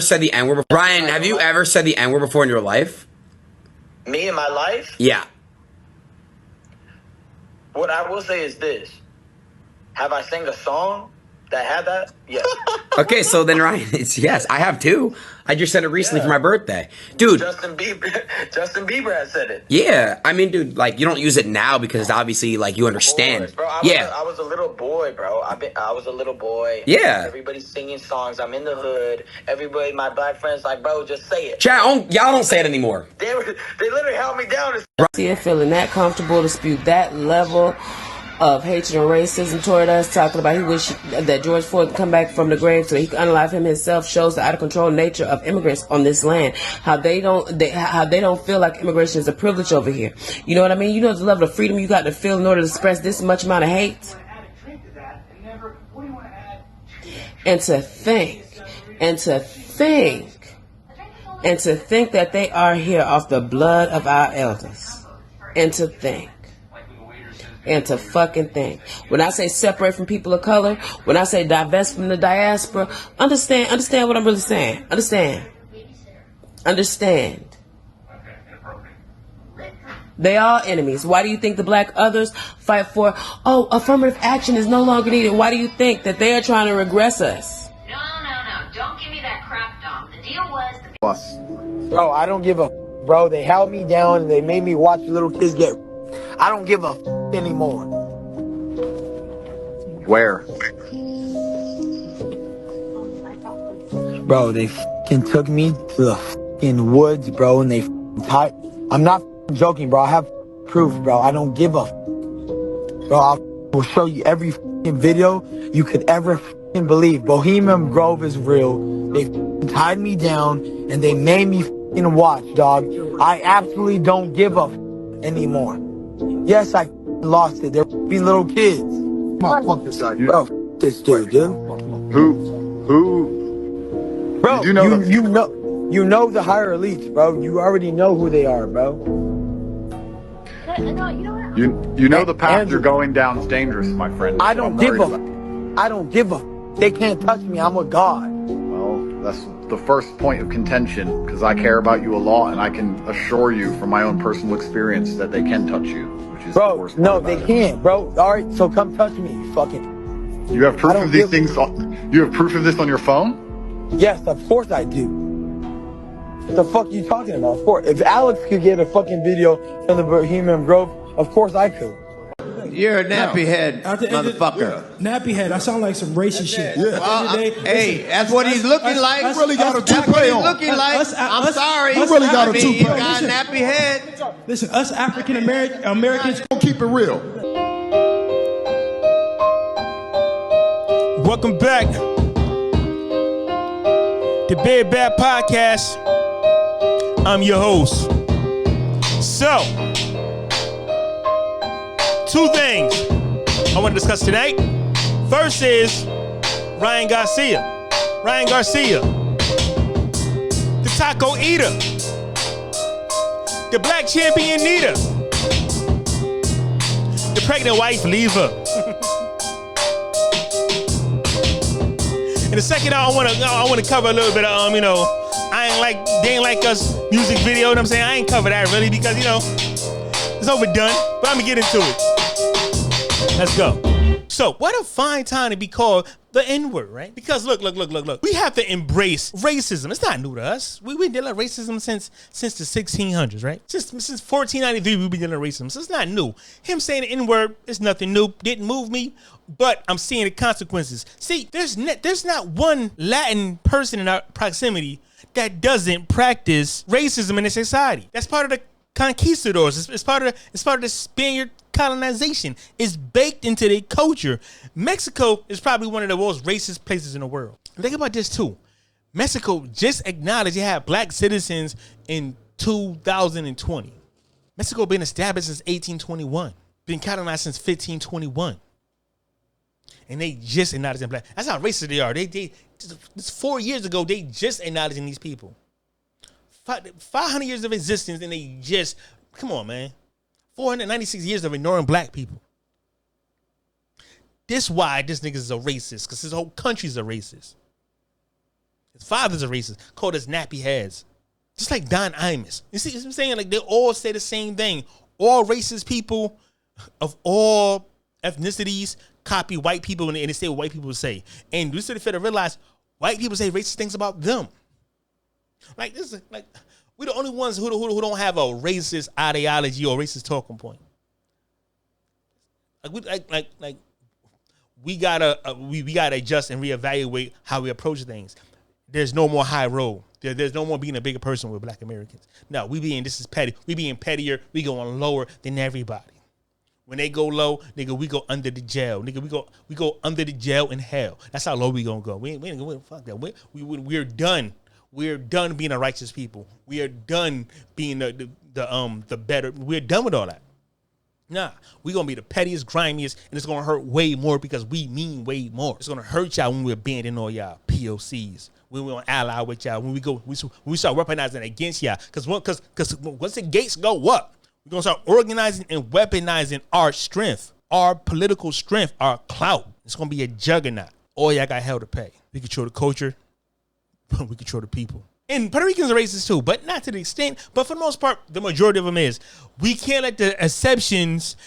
said the N-word before? Ryan, have you ever said the N-word before in your life? Me in my life? Yeah. What I will say is this. Have I sang a song that had that? Yes. Okay, so then Ryan, it's yes. I have too. I just said it recently for my birthday. Dude. Justin Bieber has said it. Yeah. I mean, dude, like, you don't use it now because obviously, like, you understand. Bro, I was a little boy, bro. I was a little boy. Yeah. Everybody's singing songs. I'm in the hood. Everybody, my black friends, like, bro, just say it. Chat, y'all don't say it anymore. They literally held me down. Garcia feeling that comfortable to spew that level of hatred and racism toward us, talking about he wish that George Floyd could come back from the grave so he could unalive him himself, shows the out of control nature of immigrants on this land. How they don't feel like immigration is a privilege over here. You know what I mean? You know the level of freedom you got to feel in order to express this much amount of hate. And to think that they are here off the blood of our elders. And to fucking think. When I say separate from people of color, when I say divest from the diaspora, understand what I'm really saying. Understand. They are enemies. Why do you think the black others fight for, affirmative action is no longer needed? Why do you think that they are trying to regress us? No. Don't give me that crap, Dom. The deal was... Bro, I don't give a... Bro, they held me down and they made me watch little kids get... I don't give a anymore. Where? Bro, they took me to the woods, bro, and they tied... I'm not joking, bro. I have proof, bro. I don't give a... Bro, I will show you every video you could ever believe. Bohemian Grove is real. They tied me down and they made me watch, dog. I absolutely don't give a anymore. Yes, I lost it. They're little kids. Come on, fuck this guy, dude. Bro, this dude. Who? Bro, you know the higher elites, bro. You already know who they are, bro. You know the path you're going down is dangerous, my friend. I don't give a. They can't touch me. I'm a god. Well, that's the first point of contention because I care about you a lot, and I can assure you from my own personal experience that they can touch you, which is the worst part about they can't, bro. All right, so come touch me, you fucking. You have proof of these things. You have proof of this on your phone? Yes, of course I do. What the fuck are you talking about? Of course, if Alex could get a fucking video from the Bohemian Grove, of course I could. You're a nappy head, motherfucker. Nappy head. I sound like some racist shit. Yeah. Well, hey, that's what he's looking like. You really got a toupee on. Looking like. I'm sorry. You really got a toupee. You got a nappy head. Listen, us African Americans don't keep it real. Welcome back to Big Bad Podcast. I'm your host. So, two things I want to discuss tonight. First is Ryan Garcia. The taco eater. The black champion leader. The pregnant wife leaver. And the second I want to cover a little bit of they ain't like us music video, you know what I'm saying? I ain't cover that really because it's overdone, but I'm gonna get into it. Let's go. So, what a fine time to be called the N-word, right? Because look. We have to embrace racism. It's not new to us. We've been dealing with racism since the 1600s, right? Since 1493, we've been dealing with racism. So it's not new. Him saying the N-word is nothing new. Didn't move me, but I'm seeing the consequences. See, there's not one Latin person in our proximity that doesn't practice racism in their society. That's part of the conquistadors. It's part of the Spaniard colonization. It's baked into their culture. Mexico is probably one of the most racist places in the world. Think about this too. Mexico just acknowledged they had black citizens in 2020. Mexico been established since 1821. Been colonized since 1521. And they just acknowledged them black. That's how racist they are. They just 4 years ago, they just acknowledging these people. 500 years of existence, and they just, come on, man. 496 years of ignoring black people. This why this nigga's a racist, because his whole country's a racist. His father's a racist. Called us nappy heads. Just like Don Imus. You see what I'm saying? Like, they all say the same thing. All racist people of all ethnicities copy white people and they say what white people say. And we sort of fail to realize white people say racist things about them. Like, this is like, we're the only ones who don't have a racist ideology or racist talking point. Like we gotta adjust and reevaluate how we approach things. There's no more high road. There's no more being a bigger person with Black Americans. No, this is petty. We being pettier. We going lower than everybody. When they go low, nigga, we go under the jail. Nigga, we go under the jail in hell. That's how low we gonna go. We ain't gonna fuck that. We're done. We're done being a righteous people. We are done being the better. We're done with all that. Nah, we're going to be the pettiest, grimiest, and it's going to hurt way more because we mean way more. It's going to hurt y'all when we abandon all y'all POCs, when we don't ally with y'all, when we start weaponizing against y'all. Because once the gates go up, we're going to start organizing and weaponizing our strength, our political strength, our clout. It's going to be a juggernaut. All y'all got hell to pay. We control the culture. We control the people. And Puerto Ricans are racist too, but not to the extent. But for the most part, the majority of them is. We can't let the exceptions,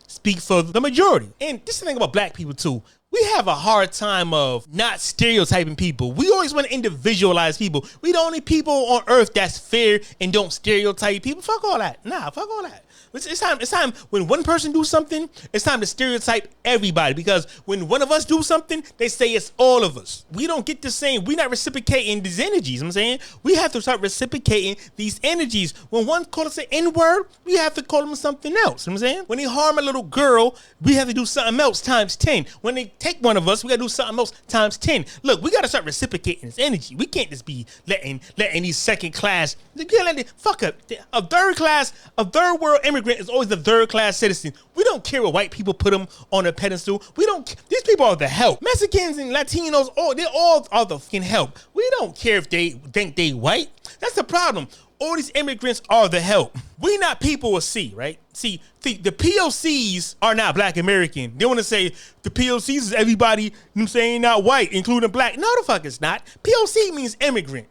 speak for the majority. And this is the thing about Black people too. We have a hard time of not stereotyping people. We always want to individualize people. We the only people on earth that's fair and don't stereotype people. Fuck all that. Nah, fuck all that. It's time when one person do something, it's time to stereotype everybody, because when one of us do something, they say it's all of us. We don't get the same. We're not reciprocating these energies. You know what I'm saying? We have to start reciprocating these energies. When one calls us an N-word, we have to call them something else. You know what I'm saying? When they harm a little girl, we have to do something else times 10. When they take one of us, we got to do something else times 10. Look, we got to start reciprocating this energy. We can't just be letting these second class, fuck up. A third world immigrant is always the third class citizen. We don't care what white people put them on a pedestal. These people are the help. Mexicans and Latinos, they all are the fucking help. We don't care if they think they white. That's the problem. All these immigrants are the help. We not people with C, right? See, the POCs are not Black American. They want to say the POCs is everybody, saying not white, including Black. No, the fuck it's not. POC means immigrant.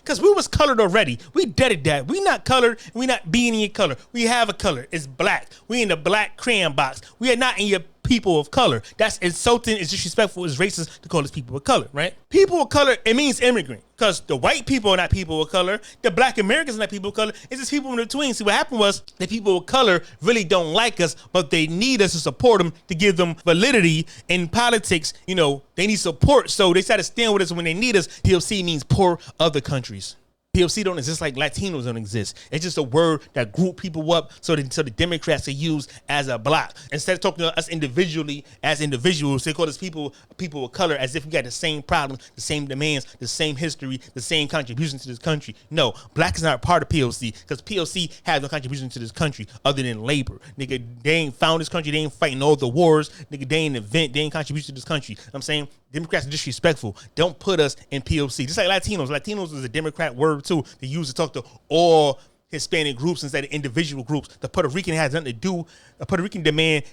Because we was colored already. We deaded that. We not colored and we not being in your color. We have a color. It's black. We in the black crayon box. We are not in your people of color. That's insulting, it's disrespectful, it's racist to call us people of color, right? People of color, it means immigrant. Because the white people are not people of color. The Black Americans are not people of color. It's just people in between. See, what happened was the people of color really don't like us, but they need us to support them to give them validity in politics. They need support. So they try to stand with us when they need us. POC means poor other countries. POC don't exist like Latinos don't exist. It's just a word that group people up so the Democrats are used as a block. Instead of talking to us individually as individuals, they call us people of color as if we got the same problems, the same demands, the same history, the same contribution to this country. No, Black is not a part of POC because POC has no contribution to this country other than labor. Nigga, they ain't found this country. They ain't fighting all the wars. Nigga, they ain't invent. They ain't contribution to this country. I'm saying Democrats are disrespectful. Don't put us in POC. Just like Latinos. Latinos is a Democrat word too. They use to talk to all Hispanic groups instead of individual groups. The Puerto Rican has nothing to do. A Puerto Rican demand.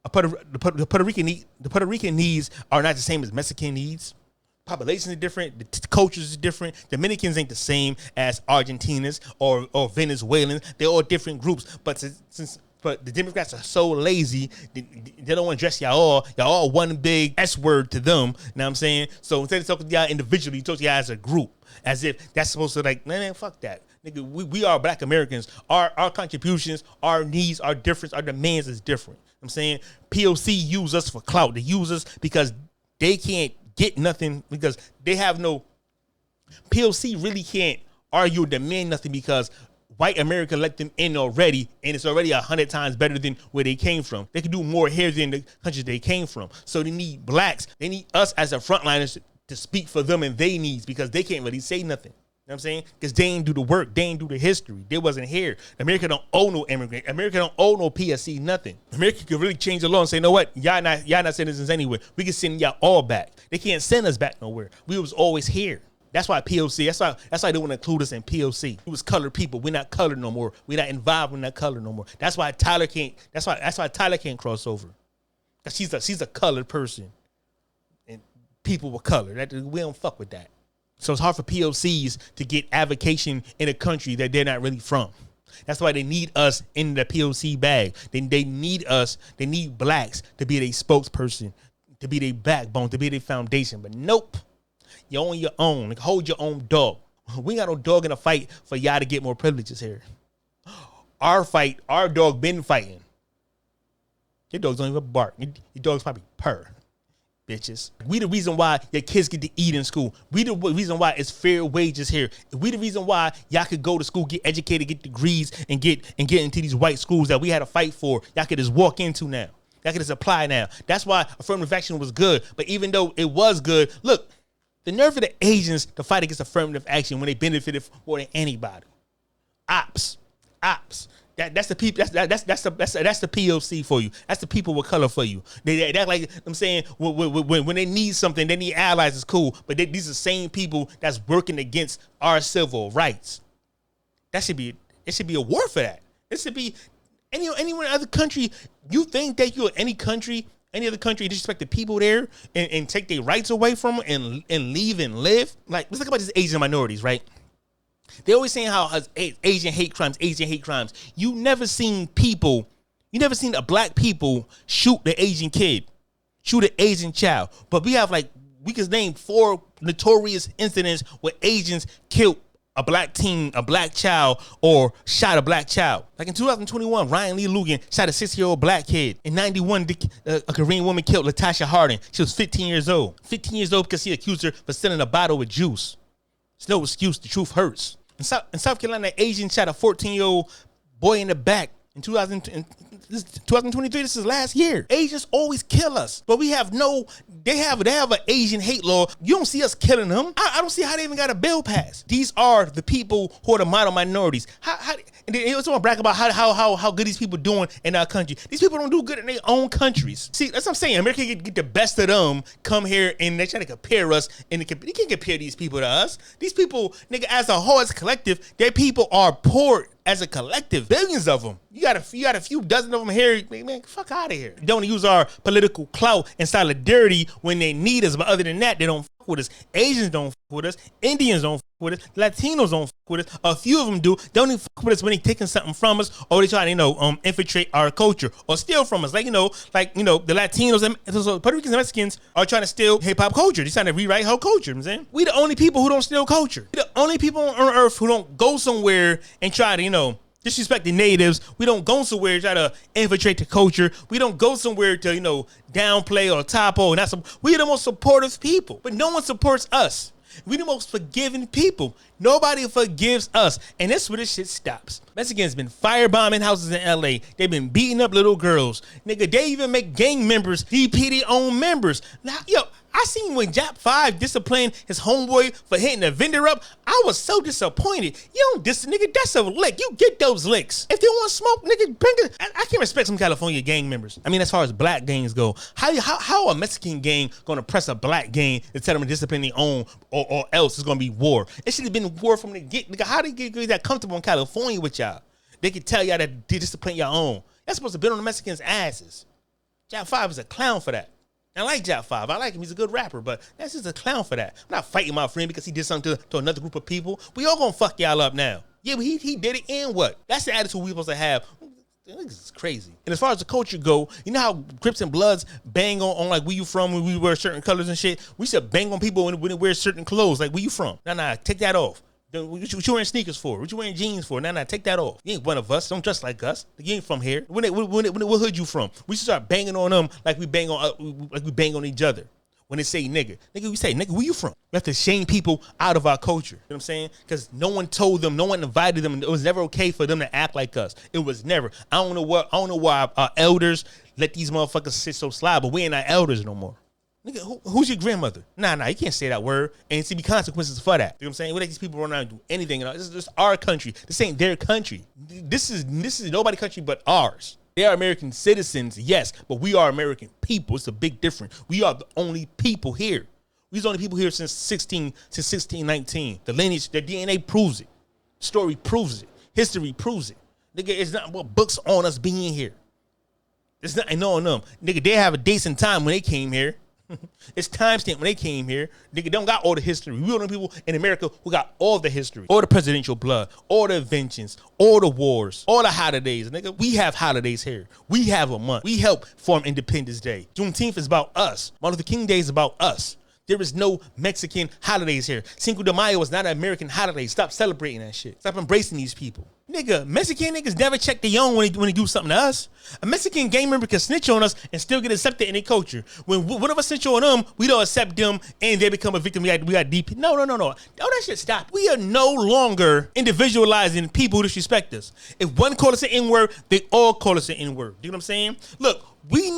The Puerto Rican needs are not the same as Mexican needs. Populations are different. The cultures are different. Dominicans ain't the same as Argentinians or Venezuelans. They're all different groups. But But the Democrats are so lazy, they don't want to address y'all all one big S word to them. You know what I'm saying? So instead of talking to y'all individually, talk to y'all as a group, as if that's supposed to man, fuck that. Nigga, we are Black Americans. Our contributions, our needs, our difference, our demands is different. You know what I'm saying? POC use us for clout. They use us because they can't get nothing because they have no, POC really can't argue or demand nothing because white America let them in already, and it's already 100 times better than where they came from. They can do more here than the countries they came from. So they need blacks. They need us as the frontliners to speak for them and their needs because they can't really say nothing. You know what I'm saying? Because they ain't do the work. They ain't do the history. They wasn't here. America don't owe no immigrant. America don't owe no PSC, nothing. America could really change the law and say, you know what? Y'all not citizens anyway. We can send y'all all back. They can't send us back nowhere. We was always here. That's why POC, that's why they want to include us in POC. We was colored people. We're not colored no more. We're not involved in that color no more. That's why Tyler can't cross over. Because she's a colored person. And people were colored. We don't fuck with that. So it's hard for POCs to get avocation in a country that they're not really from. That's why they need us in the POC bag. They need us. They need blacks to be their spokesperson, to be their backbone, to be their foundation. But nope, you're on your own. Like, hold your own dog. We ain't got no dog in a fight for y'all to get more privileges here. Our fight, our dog been fighting. Your dogs don't even bark. Your dogs probably purr. Bitches. We the reason why your kids get to eat in school. We the reason why it's fair wages here. We the reason why y'all could go to school, get educated, get degrees, and get into these white schools that we had to fight for. Y'all could just walk into now. Y'all could just apply now. That's why affirmative action was good. But even though it was good, look, the nerve of the Asians to fight against affirmative action when they benefited more than anybody. Ops. That's the people. That's the POC for you. That's the people with color for you. They like I'm saying when they need something, they need allies. It's cool, but these are the same people that's working against our civil rights. It should be a war for that. It should be anyone in other country. You think that you're any other country disrespect the people there and take their rights away from them and leave and live? Like, let's talk about these Asian minorities, right? They always saying how Asian hate crimes. You never seen a black people shoot the Asian kid, shoot an Asian child. But we can name 4 notorious incidents where Asians killed a black teen, a black child, or shot a black child. Like in 2021, Ryan Lee Lugan shot a 6-year-old black kid. In 91, a Korean woman killed Latasha Harding. She was 15 years old. 15 years old because he accused her for selling a bottle with juice. There's no excuse. The truth hurts. In South Carolina, an Asian shot a 14-year-old boy in the back in 2023. This is last year. Asians always kill us, but they have an Asian hate law. You don't see us killing them. I don't see how they even got a bill passed. These are the people who are the model minorities. And they also want to brag about how good these people doing in our country. These people don't do good in their own countries. See, that's what I'm saying. America get the best of them, come here, and they try to compare us. And they can't compare these people to us. These people, nigga, as a whole, as a collective, their people are poor as a collective. Billions of them. You got a few dozen of them here. Man, fuck out of here. They don't use our political clout and solidarity when they need us. But other than that, they don't fuck with us. Asians don't fuck with us. Indians don't fuck with us. Latinos don't fuck with us. A few of them do. They don't even fuck with us when they taking something from us, or they try to, infiltrate our culture or steal from us. The Latinos and Puerto Ricans and Mexicans are trying to steal hip hop culture. They're trying to rewrite whole culture. You know what I'm saying? We the only people who don't steal culture. We the only people on earth who don't go somewhere and try to, disrespect the natives. We don't go somewhere to try to infiltrate the culture. We don't go somewhere to, downplay or topple. We're the most supportive people, but no one supports us. We're the most forgiving people. Nobody forgives us. And that's where this shit stops. Mexicans been firebombing houses in LA. They've been beating up little girls. Nigga, they even make gang members DP their own members. Now, I seen when Jap 5 disciplined his homeboy for hitting a vendor up. I was so disappointed. You don't nigga, that's a lick. You get those licks. If they want smoke, nigga, bring it. I can't respect some California gang members. I mean, as far as black gangs go, how a Mexican gang gonna press a black gang to tell them to discipline their own, or else it's gonna be war? It should have been war from the get. Nigga, how they get that comfortable in California with y'all? They can tell y'all that they discipline your own. That's supposed to be on the Mexicans' asses. Jap 5 is a clown for that. I like Jap 5. I like him. He's a good rapper, but that's just a clown for that. I'm not fighting my friend because he did something to another group of people. We all gonna fuck y'all up now. Yeah, but he did it, and what? That's the attitude we supposed to have. This is crazy. And as far as the culture go, you know how Crips and Bloods bang on like where you from when we wear certain colors and shit? We should bang on people when they wear certain clothes. Like, where you from? Nah, take that off. What you wearing sneakers for? What you wearing jeans for? Nah, take that off. You ain't one of us. Don't dress like us. You ain't from here. What hood you from? We should start banging on them like we bang on each other. When they say nigga, we say nigga, where you from? We have to shame people out of our culture. You know what I'm saying? Because no one told them, no one invited them. It was never okay for them to act like us. It was never. I don't know why our elders let these motherfuckers sit so slide, but we ain't our elders no more. Nigga, who's your grandmother? Nah, you can't say that word. And see, be consequences for that. You know what I'm saying? We let these people run around and do anything. This is just our country. This ain't their country. This is nobody's country but ours. They are American citizens, yes, but we are American people. It's a big difference. We are the only people here. We're the only people here since 1619. The lineage, their DNA proves it. Story proves it. History proves it. Nigga, it's not what books on us being here. It's not on them. Nigga, they have a decent time when they came here. It's timestamped when they came here. Nigga don't got all the history. We are the people in America who got all the history, all the presidential blood, all the inventions, all the wars, all the holidays. Nigga, we have holidays here. We have a month. We help form Independence Day. Juneteenth is about us. Martin Luther King Day is about us. There is no Mexican holidays here. Cinco de Mayo is not an American holiday. Stop celebrating that shit. Stop embracing these people. Nigga, Mexican niggas never check their own when they do something to us. A Mexican gang member can snitch on us and still get accepted in their culture. When one of us snitch on them, we don't accept them and they become a victim. We got deep. No. All that shit stop. We are no longer individualizing people who disrespect us. If one call us an N-word, they all call us an N-word. You know what I'm saying? Look, we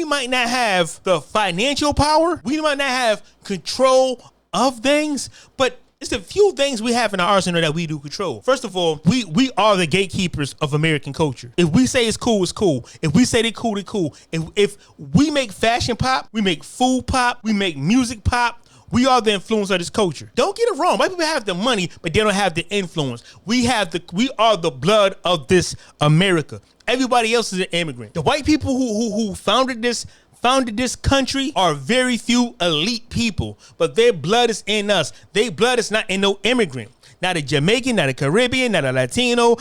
might not have the financial power. We might not have control of things, but it's a few things we have in our arsenal that we do control. First of all, we are the gatekeepers of American culture. If we say it's cool, it's cool. If we say they cool, they cool. If we make fashion pop, we make food pop, we make music pop, we are the influence of this culture. Don't get it wrong. White people have the money, but they don't have the influence. We are the blood of this America. Everybody else is an immigrant. The white people who founded this country are very few elite people, but their blood is in us. Their blood is not in no immigrant. Not a Jamaican, not a Caribbean, not a Latino,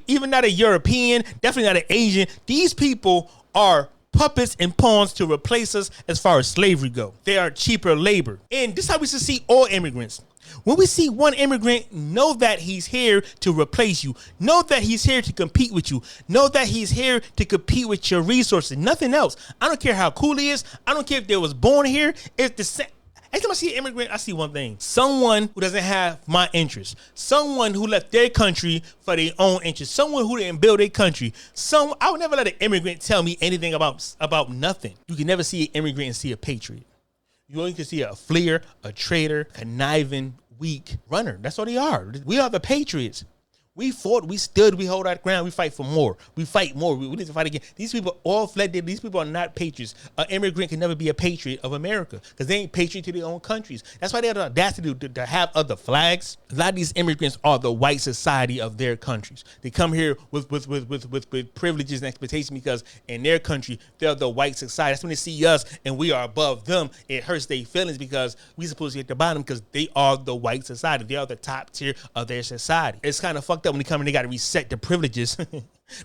even not a European, definitely not an Asian. These people are puppets and pawns to replace us as far as slavery go. They are cheaper labor. And this is how we should see all immigrants. When we see one immigrant, know that he's here to replace you. Know that he's here to compete with you. Know that he's here to compete with your resources. Nothing else. I don't care how cool he is. I don't care if they was born here. It's the same. Every time I see an immigrant, I see one thing. Someone who doesn't have my interest. Someone who left their country for their own interest. Someone who didn't build their country. I would never let an immigrant tell me anything about nothing. You can never see an immigrant and see a patriot. You only can see a fleer, a traitor, conniving, weak runner. That's what they are. We are the patriots. We fought, we stood, we hold our ground, we fight for more. We fight more. We need to fight again. These people all fled. These people are not patriots. An immigrant can never be a patriot of America because they ain't patriot to their own countries. That's why they have the audacity to have other flags. A lot of these immigrants are the white society of their countries. They come here with privileges and expectations because in their country, they're the white society. That's when they see us and we are above them. It hurts their feelings because we supposed to get the bottom because they are the white society. They are the top tier of their society. It's kind of fucked up when they come in, they got to reset the privileges.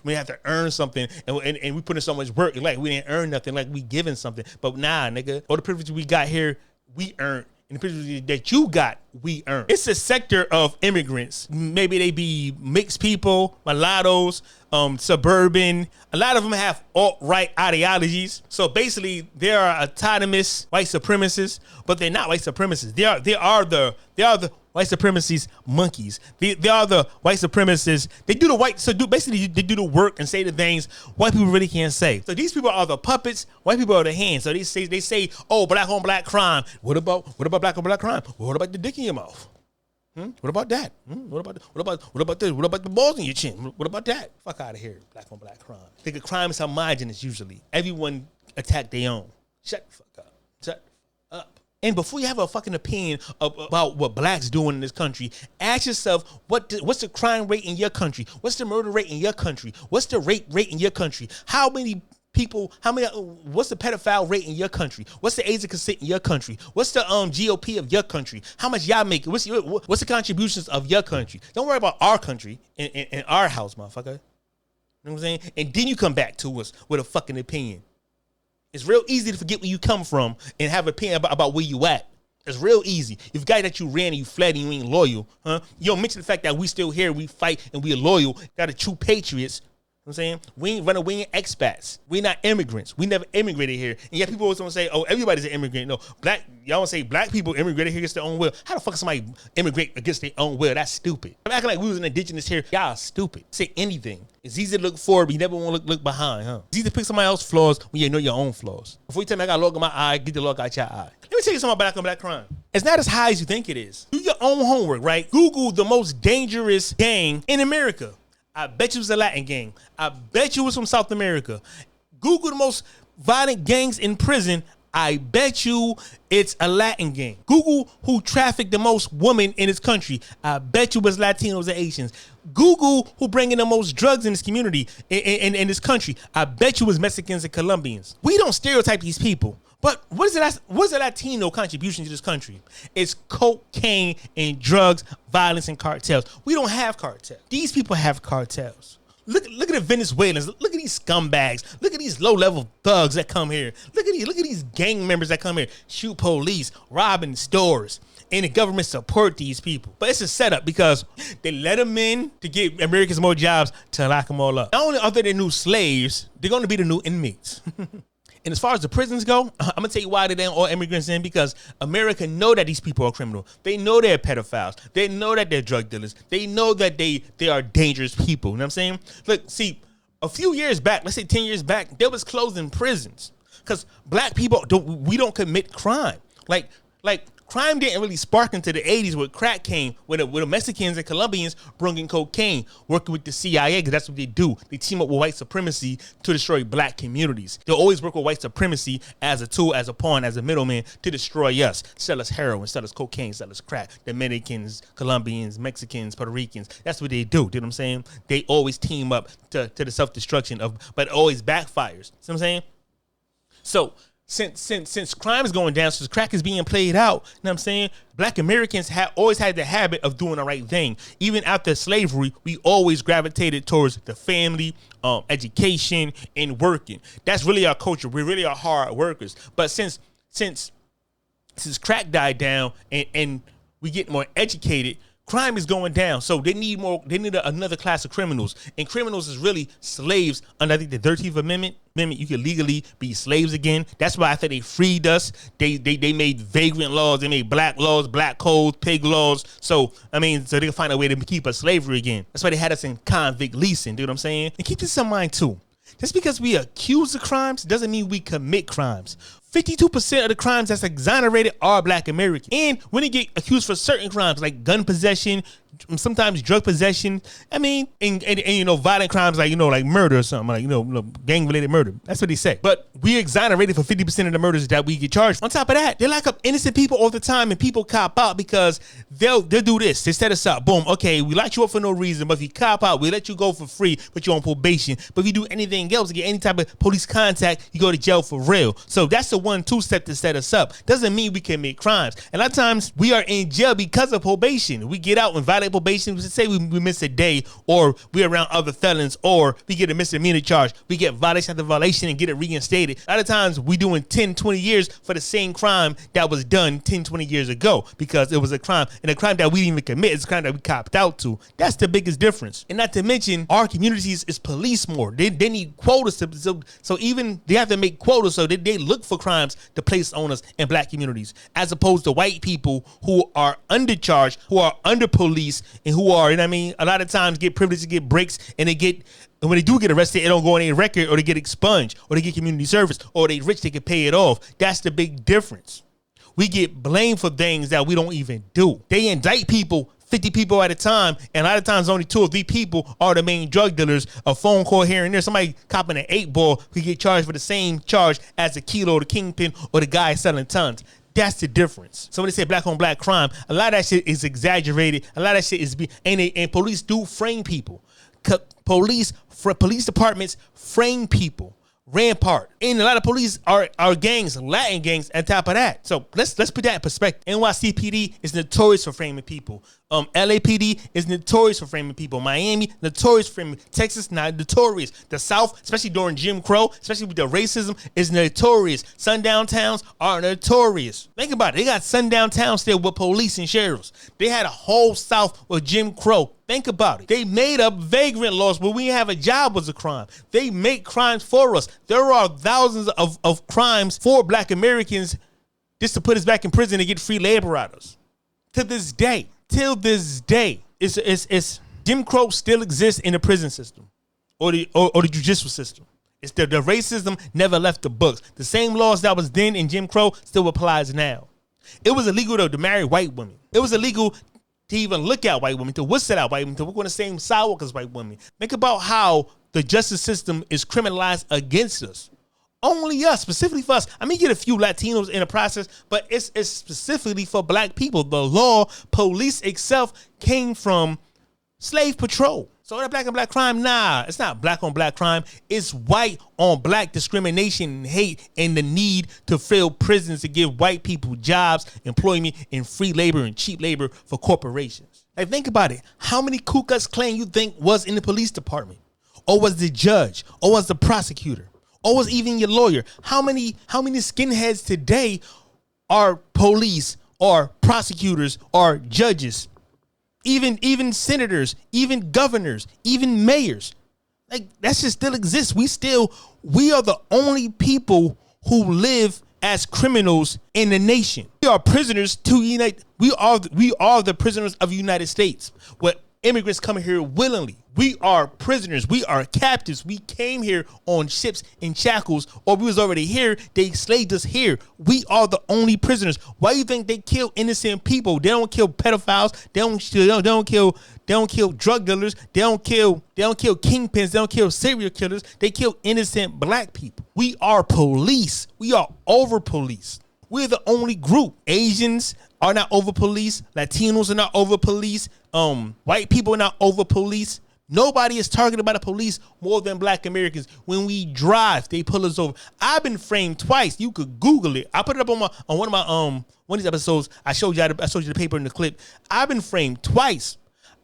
We have to earn something, and we put in so much work, like we didn't earn nothing, like we giving something. But nah, nigga, all the privileges we got here, we earned. And the privileges that you got, we earned. It's a sector of immigrants. Maybe they be mixed people, mulattoes, suburban. A lot of them have alt-right ideologies. So basically, they are autonomous white supremacists, but they're not white supremacists. They are the white supremacists monkeys. They are the white supremacists. They do the work and say the things white people really can't say. So these people are the puppets. White people are the hands. So they say, oh, black on black crime. What about black on black crime? What about the dick in your mouth? What about that? What about this? What about the balls in your chin? What about that? Fuck out of here. Black on black crime. Think crime is homogenous usually. Everyone attack their own. Shut the fuck up. Shut up. And before you have a fucking opinion about what blacks doing in this country, ask yourself, what's the crime rate in your country? What's the murder rate in your country? What's the rape rate in your country? What's the pedophile rate in your country? What's the age of consent in your country? What's the GOP of your country? How much y'all make? What's the contributions of your country? Don't worry about our country in our house, motherfucker. You know what I'm saying? And then you come back to us with a fucking opinion. It's real easy to forget where you come from and have an opinion about where you at. It's real easy. If you got that you ran and you fled and you ain't loyal, huh? You don't mention the fact that we still here, we fight and we are loyal, got a true patriots. You know what I'm saying? We ain't running, we ain't expats. We not immigrants. We never immigrated here. And yet people always want to say, oh, everybody's an immigrant. No, y'all want to say black people immigrated here against their own will. How the fuck is somebody immigrate against their own will? That's stupid. I'm acting like we was an indigenous here. Y'all stupid. Say anything. It's easy to look forward, but you never want to look behind, huh? It's easy to pick somebody else's flaws when you know your own flaws. Before you tell me I got a log in my eye, get the log out your eye. Let me tell you something about black on black crime. It's not as high as you think it is. Do your own homework, right? Google the most dangerous gang in America. I bet you it was a Latin gang. I bet you it was from South America. Google the most violent gangs in prison. I bet you it's a Latin gang. Google who trafficked the most women in this country. I bet you it was Latinos and Asians. Google who bring in the most drugs in this community, in this country. I bet you it was Mexicans and Colombians. We don't stereotype these people, But what's the Latino contribution to this country? It's cocaine and drugs, violence, and cartels. We don't have cartels. These people have cartels. Look at the Venezuelans. Look at these scumbags. Look at these low-level thugs that come here. Look at these gang members that come here, shoot police, robbing stores. And the government support these people. But it's a setup because they let them in to give Americans more jobs to lock them all up. Not only are they the new slaves, they're going to be the new inmates. And as far as the prisons go, I'm going to tell you why they're all immigrants in, because America know that these people are criminal. They know they're pedophiles. They know that they're drug dealers. They know that they are dangerous people. You know what I'm saying? Look, see, a few years back, let's say 10 years back, there was closing prisons because black people don't commit crime. Like crime didn't really spark into the 80s where crack came, where the Mexicans and Colombians bringing cocaine, working with the CIA, because that's what they do. They team up with white supremacy to destroy black communities. They'll always work with white supremacy as a tool, as a pawn, as a middleman to destroy us, sell us heroin, sell us cocaine, sell us crack. Dominicans, Colombians, Mexicans, Puerto Ricans, that's what they do. You know what I'm saying? They always team up to the self-destruction but it always backfires. See what I'm saying? So, Since crime is going down, since crack is being played out, you know what I'm saying? Black Americans have always had the habit of doing the right thing. Even after slavery, we always gravitated towards the family, education, and working. That's really our culture. We really are hard workers. But since crack died down and we get more educated, crime is going down, so they need another class of criminals. And criminals is really slaves under, I think, the 13th Amendment. You can legally be slaves again. That's why I think they freed us. They made vagrant laws. They made black laws, black codes, pig laws. So they can find a way to keep us slavery again. That's why they had us in convict leasing. Do you know what I'm saying? And keep this in mind too. Just because we accuse of crimes doesn't mean we commit crimes. 52% of the crimes that's exonerated are black American. And when they get accused for certain crimes like gun possession, sometimes drug possession, and violent crimes like murder or something, like gang-related murder. That's what they say. But we exonerated for 50% of the murders that we get charged. On top of that, they lock up innocent people all the time, and people cop out because they'll do this. They set us up. Boom. Okay, we locked you up for no reason, but if you cop out, we let you go for free, but you're on probation. But if you do anything else, get any type of police contact, you go to jail for real. So that's the 1-2 step to set us up. Doesn't mean we commit crimes. And a lot of times we are in jail because of probation. We get out and violate probation. We say we miss a day, or we're around other felons, or we get a misdemeanor charge. We get violation after violation and get it reinstated. A lot of times we doing 10, 20 years for the same crime that was done 10, 20 years ago because it was a crime, and a crime that we didn't even commit is a crime that we copped out to. That's the biggest difference. And not to mention, our communities is policed more. They need quotas, so even they have to make quotas so they look for crimes to place on us in black communities, as opposed to white people who are undercharged, who are under police, and who are, a lot of times get privileged to get breaks, and when they do get arrested, it don't go on their record, or they get expunged, or they get community service, or they rich, they can pay it off. That's the big difference. We get blamed for things that we don't even do. They indict people, 50 people at a time, and a lot of times only 2 or 3 people are the main drug dealers. A phone call here and there, somebody copping an 8-ball who get charged for the same charge as the kilo, or the kingpin, or the guy selling tons. That's the difference. So when they say black on black crime, a lot of that shit is exaggerated. A lot of that shit is and police do frame people. Police departments frame people. Rampart. And a lot of police are gangs, Latin gangs, on top of that. So let's put that in perspective. NYCPD is notorious for framing people. LAPD is notorious for framing people. Miami, notorious for framing. Texas, not notorious. The South, especially during Jim Crow, especially with the racism, is notorious. Sundown towns are notorious. Think about it. They got sundown towns still with police and sheriffs. They had a whole South with Jim Crow. Think about it. They made up vagrant laws where we didn't have a job was a crime. They make crimes for us. There are thousands of crimes for black Americans just to put us back in prison and get free labor hours. To this day. Till this day, it's Jim Crow still exists in the prison system or the judicial system. It's the racism never left the books. The same laws that was then in Jim Crow still applies now. It was illegal to marry white women. It was illegal to even look at white women, to whistle at white women, to work on the same sidewalk as white women. Think about how the justice system is criminalized against us. Only us, specifically for us. I mean, get a few Latinos in the process, but it's specifically for black people. The law, police itself came from slave patrol. So that black on black crime, nah, it's not black on black crime. It's white on black discrimination and hate and the need to fill prisons to give white people jobs, employment, and free labor and cheap labor for corporations. Like, think about it. How many Ku Klux Klan you think was in the police department? Or was the judge? Or was the prosecutor? Or was even your lawyer? How many skinheads today are police or prosecutors or judges? Even senators, even governors, even mayors. Like, that shit still exists. We are the only people who live as criminals in the nation. We are prisoners to unite. We are the prisoners of the United States. What immigrants come here willingly. We are prisoners. We are captives. We came here on ships in shackles, or we was already here. They enslaved us here. We are the only prisoners. Why do you think they kill innocent people? They don't kill pedophiles. They don't kill drug dealers. They don't kill kingpins. They don't kill serial killers. They kill innocent black people. We are police. We are over police. We're the only group. Asians are not over police. Latinos are not over police. White people are not over police. Nobody is targeted by the police more than black Americans. When we drive, they pull us over. I've been framed twice. You could Google it. I put it up on one of my one of these episodes. I showed you the paper in the clip. I've been framed twice.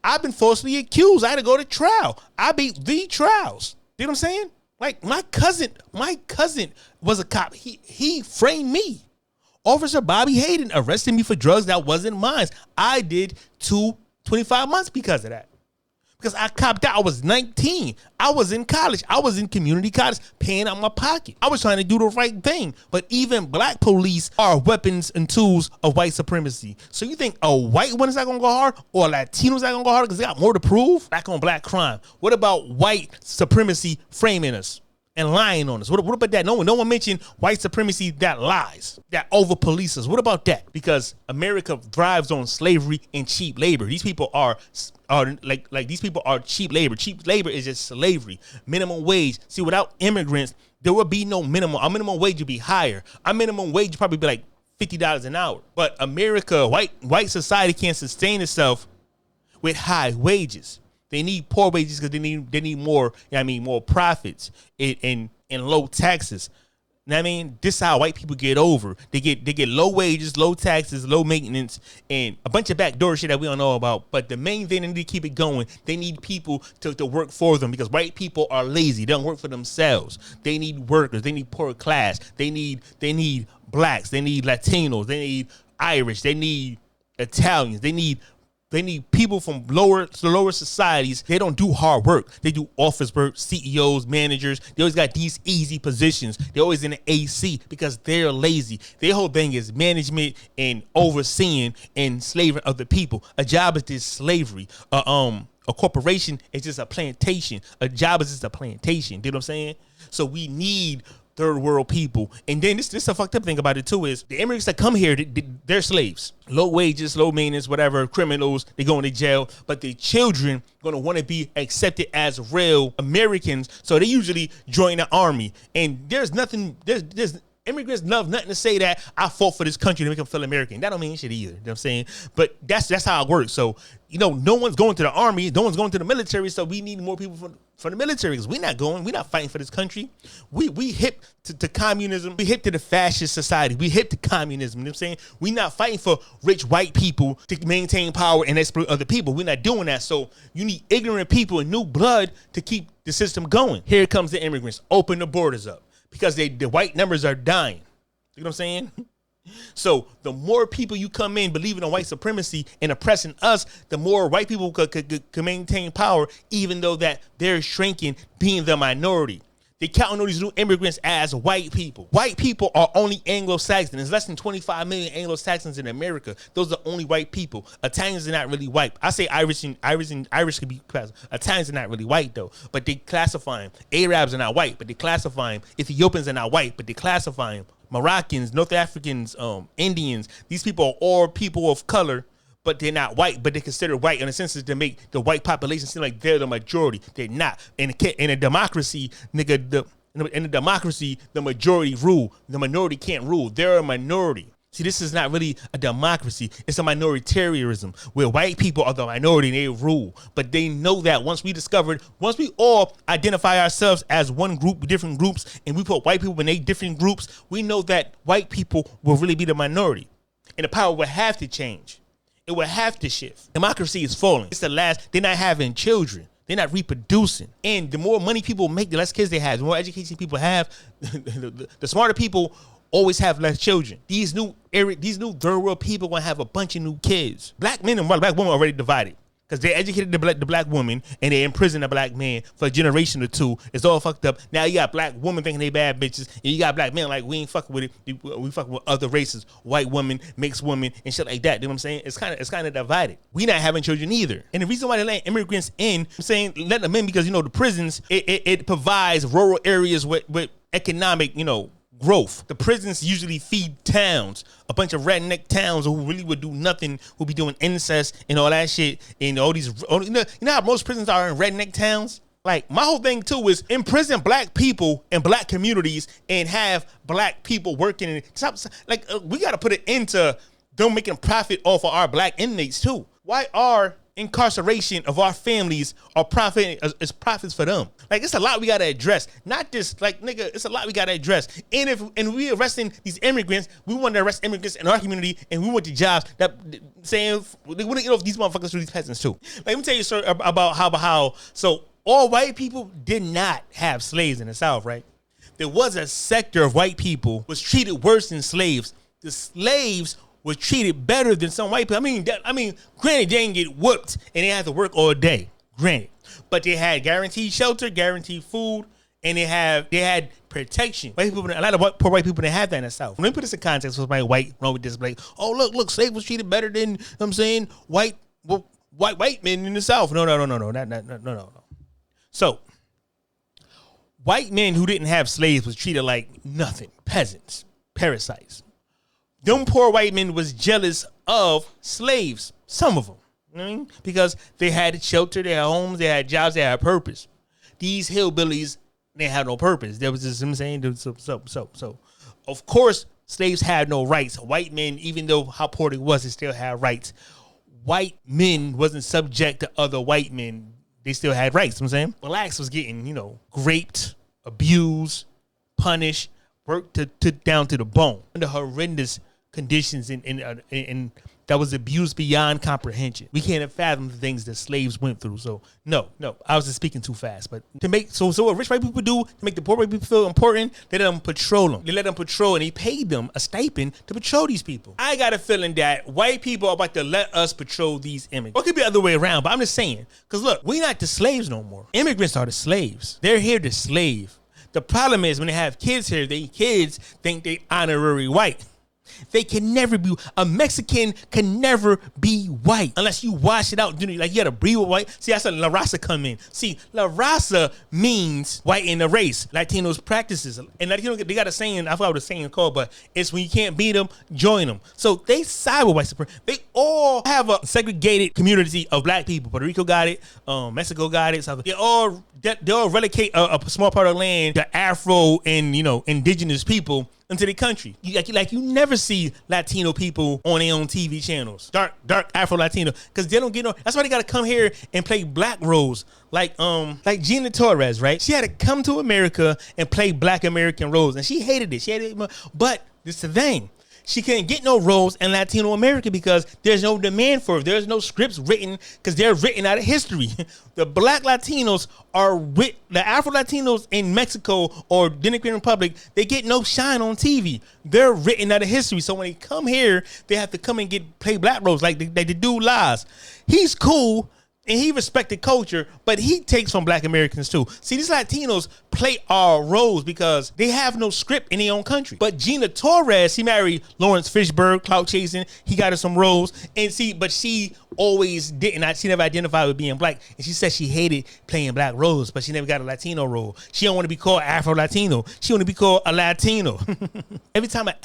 I've been falsely accused. I had to go to trial. I beat the trials. You know what I'm saying? Like, my cousin was a cop. He framed me. Officer Bobby Hayden arrested me for drugs that wasn't mine. I did 25 months because of that. Because I copped out. I was 19. I was in college. I was in community college paying out my pocket. I was trying to do the right thing. But even black police are weapons and tools of white supremacy. So you think a white one is not going to go hard, or a Latino is not going to go hard because they got more to prove? Black on black crime. What about white supremacy framing us and lying on us? What about that? No one mentioned white supremacy that lies, that over polices. What about that? Because America thrives on slavery and cheap labor. These people are these people are cheap labor. Cheap labor is just slavery. Minimum wage. See, without immigrants, there would be no minimum. Our minimum wage would be higher. Our minimum wage would probably be like $50 an hour. But America, white society can't sustain itself with high wages. They need poor wages because they need more, more profits and low taxes. You know what I mean? This is how white people get over. They get low wages, low taxes, low maintenance, and a bunch of backdoor shit that we don't know about. But the main thing, they need to keep it going. They need people to work for them, because white people are lazy. They don't work for themselves. They need workers. They need poor class. They need blacks. They need Latinos. They need Irish. They need Italians. They need people from lower societies. They don't do hard work. They do office work, CEOs, managers. They always got these easy positions. They're always in the AC because they're lazy. Their whole thing is management and overseeing and slaving other people. A job is just slavery. A corporation is just a plantation. A job is just a plantation. You know what I'm saying? So we need third world people. And then this a fucked up thing about it too is the immigrants that come here, they're slaves. Low wages, low maintenance, whatever, criminals, they go into jail. But the children gonna want to be accepted as real Americans, so they usually join the army. And there's immigrants love nothing to say that I fought for this country to make them feel American. That don't mean shit either. You know what I'm saying? But that's how it works. So, no one's going to the army, no one's going to the military, so we need more people for the military, because we're not fighting for this country. We hip to communism. We hip to the fascist society. We hip to communism. You know what I'm saying? We're not fighting for rich white people to maintain power and exploit other people. We're not doing that. So you need ignorant people and new blood to keep the system going. Here comes the immigrants. Open the borders up, because the white numbers are dying. You know what I'm saying? So the more people you come in believing in white supremacy and oppressing us, the more white people could maintain power, even though that they're shrinking, being the minority. They count on these new immigrants as white people. White people are only Anglo-Saxon. There's less than 25 million Anglo-Saxons in America. Those are only white people. Italians are not really white. I say Irish could be classified. Italians are not really white though, but they classify them. Arabs are not white, but they classify them. Ethiopians are not white, but they classify them. Moroccans, North Africans, Indians. These people are all people of color, but they're not white, but they're considered white in a sense to make the white population seem like they're the majority. They're not. In a democracy, nigga, in a democracy, the majority rule. The minority can't rule. They're a minority. See, this is not really a democracy. It's a minoritarianism where white people are the minority and they rule. But they know that once we all identify ourselves as one group, different groups, and we put white people in 8 different groups, we know that white people will really be the minority. And the power will have to change. It will have to shift. Democracy is falling. It's the last. They're not having children. They're not reproducing. And the more money people make, the less kids they have. The more education people have, the smarter people always have less children. These new third world people gonna have a bunch of new kids. Black men and black women are already divided because they educated the black woman and they imprisoned the black man for a generation or two. It's all fucked up. Now you got black women thinking they bad bitches, and you got black men like we ain't fucking with it. We fucking with other races, white women, mixed women, and shit like that. You know what I'm saying? It's kind of divided. We not having children either. And the reason why they let immigrants in, I'm saying let them in because the prisons it provides rural areas with economic growth. The prisons usually feed towns, a bunch of redneck towns who really would do nothing, who be doing incest and all that shit. And all these, how most prisons are in redneck towns? Like, my whole thing too is imprison black people in black communities and have black people working in it. We got to put it into them making profit off of our black inmates too. Why are incarceration of our families are profits for them? Like, it's a lot we gotta address. Not just it's a lot we gotta address. And we arresting these immigrants, we want to arrest immigrants in our community, and we want the jobs that saying they want to get off these motherfuckers through these peasants too. Like, let me tell you a story about how so all white people did not have slaves in the South, right? There was a sector of white people was treated worse than slaves. The slaves was treated better than some white people. I mean, granted, they didn't get whooped and they had to work all day. Granted, but they had guaranteed shelter, guaranteed food, and they had protection. White people, a lot of poor white people didn't have that in the South. Let me put this in context with my white wrong with this. Like, oh look, slaves was treated better than white men in the South. No. So, white men who didn't have slaves was treated like nothing, peasants, parasites. Them poor white men was jealous of slaves, some of them, because they had shelter, they had homes, they had jobs, they had purpose. These hillbillies, they had no purpose. There was just, so of course, slaves had no rights. White men, even though how poor they was, they still had rights. White men wasn't subject to other white men. They still had rights, you know what I'm saying? Blacks was getting, raped, abused, punished, worked to down to the bone. Under horrendous conditions and that was abused beyond comprehension. We can't fathom the things that slaves went through. So no, I was just speaking too fast. But to make so what rich white people do to make the poor white people feel important, they let them patrol them. They let them patrol, and they paid them a stipend to patrol these people. I got a feeling that white people are about to let us patrol these immigrants. Or it could be the other way around, but I'm just saying, because look, we're not the slaves no more. Immigrants are the slaves. They're here to slave. The problem is when they have kids here, they kids think they honorary white. They can never be, a Mexican can never be white unless you wash it out. Like, you gotta breed with white. See, that's where La Raza come in. See, La Raza means white in the race. Latinos practices. And Latino, they got a saying, I forgot what the saying called, but it's when you can't beat them, join them. So they side with white supremacy. They all have a segregated community of black people. Puerto Rico got it. Mexico got it. They all relegate a small part of land to Afro and, indigenous people into the country. You never see Latino people on their own TV channels. Dark Afro-Latino. Because they don't get no. That's why they gotta come here and play black roles. Like Gina Torres, right? She had to come to America and play black American roles. And she hated it. But this is the thing. She couldn't get no roles in Latino America because there's no demand for it. There's no scripts written because they're written out of history. The black Latinos the Afro-Latinos in Mexico or Dominican Republic, they get no shine on TV. They're written out of history. So when they come here, they have to come and play black roles like the dude Lies. He's cool. And he respected culture, but he takes from black Americans too. See, these Latinos play our roles because they have no script in their own country. But Gina Torres, she married Lawrence Fishburne, clout chasing. He got her some roles. But she always didn't. She never identified with being black. And she said she hated playing black roles, but she never got a Latino role. She don't want to be called Afro-Latino. She want to be called a Latino. Every time an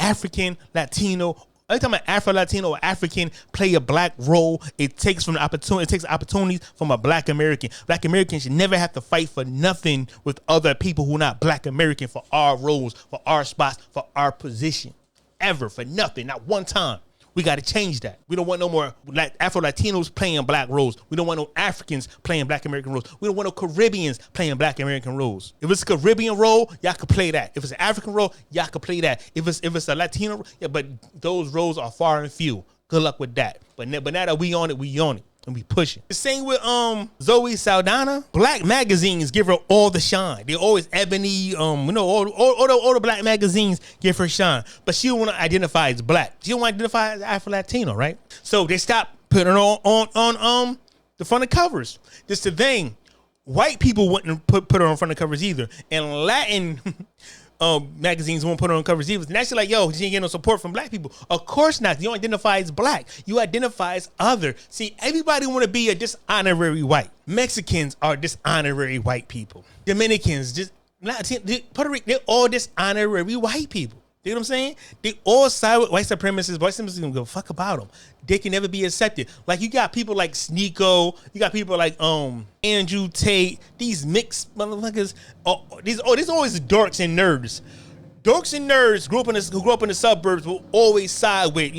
Afro-Latino or African play a black role, it takes opportunities from a black American. Black Americans should never have to fight for nothing with other people who are not black American for our roles, for our spots, for our position. ever for nothing, not one time. We got to change that. We don't want no more Afro-Latinos playing black roles. We don't want no Africans playing black American roles. We don't want no Caribbeans playing black American roles. If it's a Caribbean role, y'all can play that. If it's an African role, y'all can play that. If it's a Latino, yeah, but those roles are far and few. Good luck with that. But now that we on it. And we pushing. The same with Zoe Saldana. Black magazines give her all the shine. They always Ebony, all the black magazines give her shine. But she don't want to identify as black. She don't want to identify as Afro-Latino, right? So they stopped putting her on the front of covers. This the thing. White people wouldn't put her on front of covers either. And Latin magazines won't put her on covers either. And actually like, yo, she ain't getting no support from black people. Of course not. You don't identify as black. You identify as other. See, everybody want to be a dishonorary white. Mexicans are dishonorary white people. Dominicans, Puerto Rican, they're all dishonorary white people. You know what I'm saying? They all side with white supremacists. White supremacists don't give a fuck about them. They can never be accepted. Like you got people like Sneeko, you got people like Andrew Tate, these mixed motherfuckers. These always dorks and nerds. Dorks and nerds who grew up in the suburbs will always side with,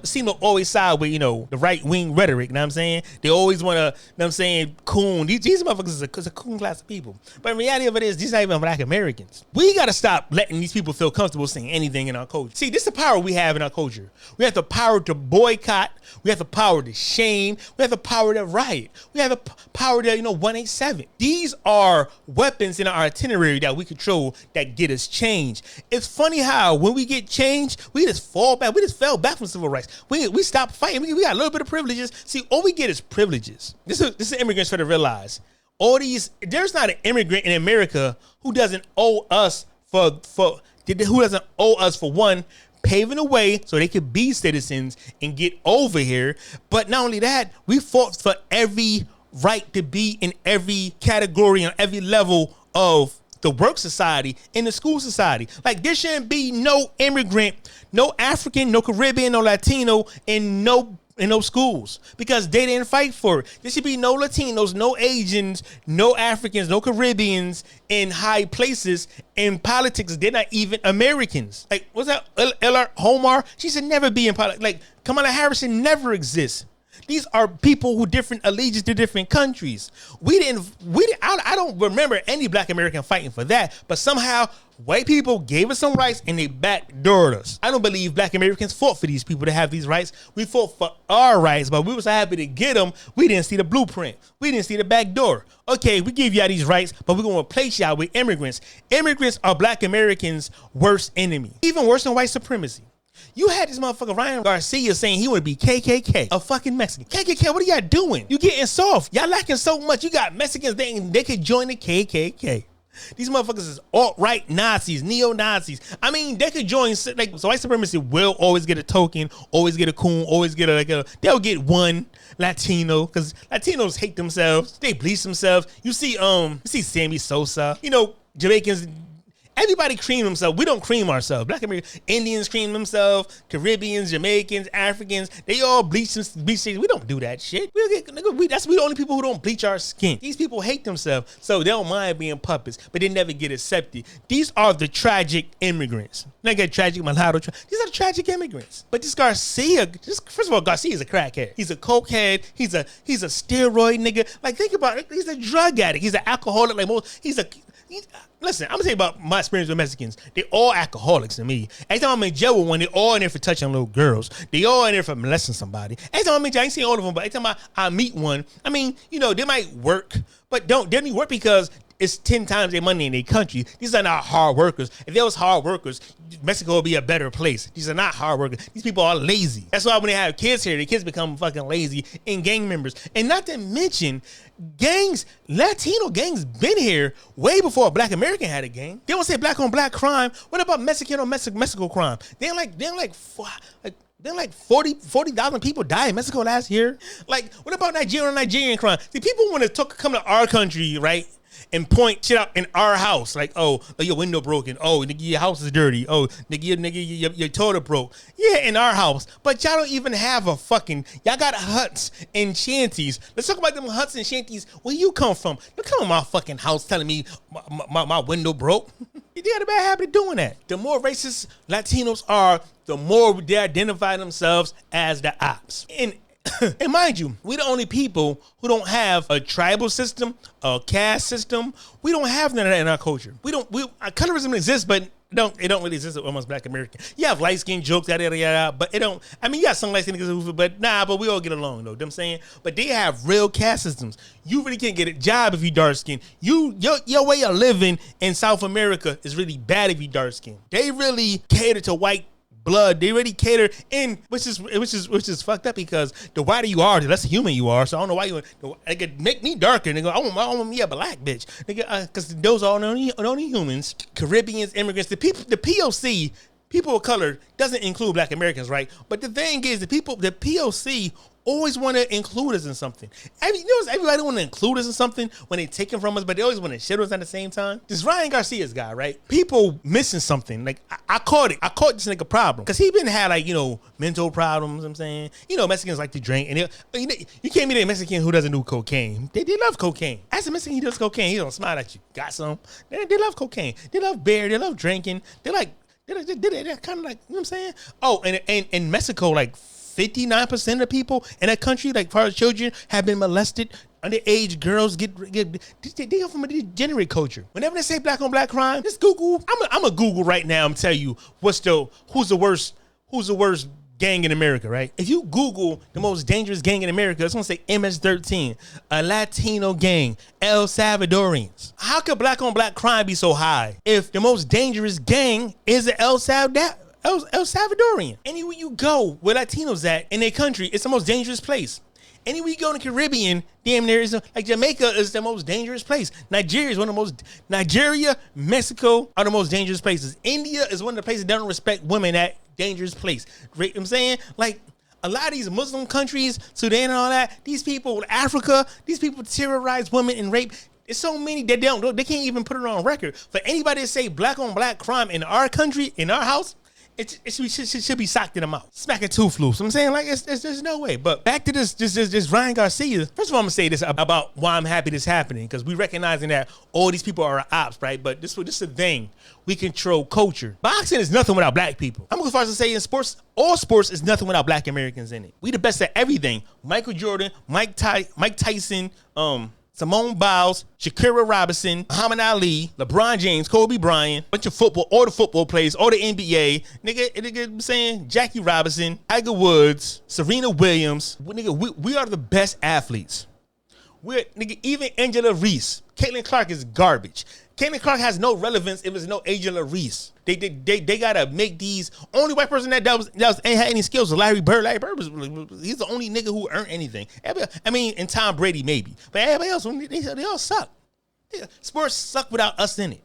seem to always side with, the right-wing rhetoric, you know what I'm saying? They always want to, you know what I'm saying, coon. These motherfuckers is a coon class of people. But the reality of it is, these are not even black Americans. We got to stop letting these people feel comfortable saying anything in our culture. See, this is the power we have in our culture. We have the power to boycott. We have the power to shame. We have the power to riot. We have the power to, 187. These are weapons in our itinerary that we control that get us change. It's funny how when we get changed, we just fall back. We just fell back from civil rights. We stopped fighting. We got a little bit of privileges. See, all we get is privileges. This is immigrants try to realize. There's not an immigrant in America who doesn't owe us for one, paving the way so they could be citizens and get over here. But not only that, we fought for every right to be in every category on every level of the work society, in the school society. Like there shouldn't be no immigrant, no African, no Caribbean, no Latino in no schools because they didn't fight for it. There should be no Latinos, no Asians, no Africans, no Caribbeans in high places in politics. They're not even Americans. Like what's that? L.R. Homar? She should never be in politics. Like Kamala Harris should never exist. These are people who different allegiance to different countries. I don't remember any black American fighting for that, but somehow white people gave us some rights and they backdoored us. I don't believe black Americans fought for these people to have these rights. We fought for our rights, but we were so happy to get them. We didn't see the blueprint. We didn't see the back door. Okay, we give y'all these rights, but we're going to replace y'all with immigrants. Immigrants are black Americans' worst enemy, even worse than white supremacy. You had this motherfucker Ryan Garcia saying he want to be KKK, a fucking Mexican. KKK, what are y'all doing? You getting soft. Y'all lacking so much. You got Mexicans, they could join the KKK. These motherfuckers is alt-right Nazis, neo-Nazis. I mean, they could join, so white supremacy will always get a token, always get a coon, always get they'll get one Latino, because Latinos hate themselves. They bleach themselves. You see Sammy Sosa, Jamaicans, everybody cream themselves. We don't cream ourselves. Black Americans, Indians cream themselves. Caribbeans, Jamaicans, Africans, they all bleach. We don't do that shit. We the only people who don't bleach our skin. These people hate themselves, so they don't mind being puppets, but they never get accepted. These are the tragic immigrants. Not get tragic, mulatto. These are the tragic immigrants. But this Garcia, first of all, Garcia is a crackhead. He's a cokehead. He's a steroid nigga. Like think about it. He's a drug addict. He's an alcoholic. Listen, I'm gonna tell you about my experience with Mexicans. They're all alcoholics to me. Every time I'm in jail with one, they're all in there for touching little girls. They all in there for molesting somebody. Every time I'm in jail, I ain't seen all of them, but every time I meet one, I mean, they might work, but they don't work because it's 10 times their money in their country. These are not hard workers. If there was hard workers, Mexico would be a better place. These are not hard workers. These people are lazy. That's why when they have kids here, the kids become fucking lazy and gang members. And not to mention, gangs, Latino gangs been here way before a black American had a gang. They don't say black on black crime. What about Mexican on Mexico crime? They're like 40,000 people died in Mexico last year. Like, what about Nigerian on Nigerian crime? See, people want to come to our country, right? and point shit out in our house. Like, oh, your window broken. Oh, nigga, your house is dirty. Oh, nigga, your toilet broke. Yeah, in our house. But y'all don't even have a fucking, y'all got huts and shanties. Let's talk about them huts and shanties. Where you come from? Don't come to my fucking house telling me my window broke. You got a bad habit of doing that. The more racist Latinos are, the more they identify themselves as the ops. And mind you, we're the only people who don't have a tribal system, a caste system. We don't have none of that in our culture. Colorism exists, but it don't really exist amongst Black Americans. You have light skin jokes, yada, but it don't. I mean, you got some light skin niggas, but we all get along though. You know what I'm saying? But they have real caste systems. You really can't get a job if you dark skin. Your way of living in South America is really bad if you dark skin. They really cater to white blood. They really cater in, which is fucked up, because the whiter you are, the less human you are. So I don't know why they could make me darker. They go, I want me a black bitch, nigga, because those are only humans. Caribbeans, immigrants, the POC, people of color, doesn't include Black Americans, right? But the thing is, the POC always want to include us in something. Everybody want to include us in something when they take it from us, but they always want to shit us at the same time. This Ryan Garcia's guy, right? People missing something. Like, I caught this nigga problem. Because he been had, like, mental problems, I'm saying. Mexicans like to drink. And you can't meet a Mexican who doesn't do cocaine. They love cocaine. As a Mexican, he does cocaine. He don't smile at you. Got some. They love cocaine. They love beer. They love drinking. They're kind of like, you know what I'm saying? Oh, and in Mexico, like, 59% of the people in that country, like far as children, have been molested. Underage girls they come from a degenerate culture. Whenever they say black on black crime, just Google. I'm a Google right now and tell you who's the worst gang in America, right? If you Google the most dangerous gang in America, it's gonna say MS-13, a Latino gang, El Salvadorians. How could black on black crime be so high if the most dangerous gang is the El Salvadorian? Anywhere you go where Latinos at in their country, it's the most dangerous place. Anywhere you go in the Caribbean, damn near is like Jamaica is the most dangerous place. Nigeria, Mexico are the most dangerous places. India is one of the places that don't respect women at dangerous place. You know what I'm saying? Like, a lot of these Muslim countries, Sudan and all that, these people, Africa, these people terrorize women and rape. There's so many that they can't even put it on record. For anybody to say black on black crime in our country, in our house, it should be socked in the mouth. Smacking tooth loose. I'm saying, like, there's no way. But back to this Ryan Garcia. First of all, I'm going to say this about why I'm happy this is happening, because we recognizing that all these people are ops, right? But this is the thing. We control culture. Boxing is nothing without black people. I'm going to go as far as to say in sports, all sports is nothing without black Americans in it. We the best at everything. Michael Jordan, Mike Tyson, Simone Biles, Shakira Robinson, Muhammad Ali, LeBron James, Kobe Bryant, bunch of football, all the football players, all the NBA, nigga, I'm saying, Jackie Robinson, Tiger Woods, Serena Williams, nigga, we are the best athletes. Nigga, even Angela Reese, Caitlin Clark is garbage. Caitlin Clark has no relevance if there's no Angela Reese. They gotta make these. Only white person that ain't had any skills was Larry Bird. Larry Bird he's the only nigga who earned anything. I mean, and Tom Brady maybe, but everybody else they all suck. Sports suck without us in it.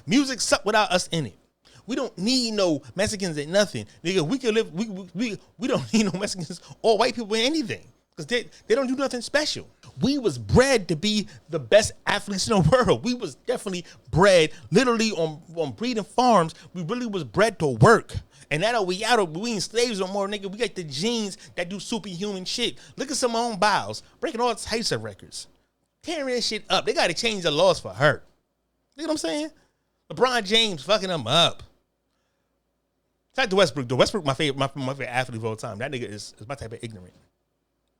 Music suck without us in it. We don't need no Mexicans in nothing, nigga. We can live. We don't need no Mexicans or white people in anything, because they don't do nothing special. We was bred to be the best athletes in the world. We was definitely bred, literally on breeding farms. We really was bred to work. And now that we ain't slaves no more, nigga. We got the genes that do superhuman shit. Look at Simone Biles breaking all types of records, tearing that shit up. They got to change the laws for her. You know what I'm saying? LeBron James fucking them up. It's like Westbrook. The Westbrook, my favorite athlete of all time. That nigga is my type of ignorant.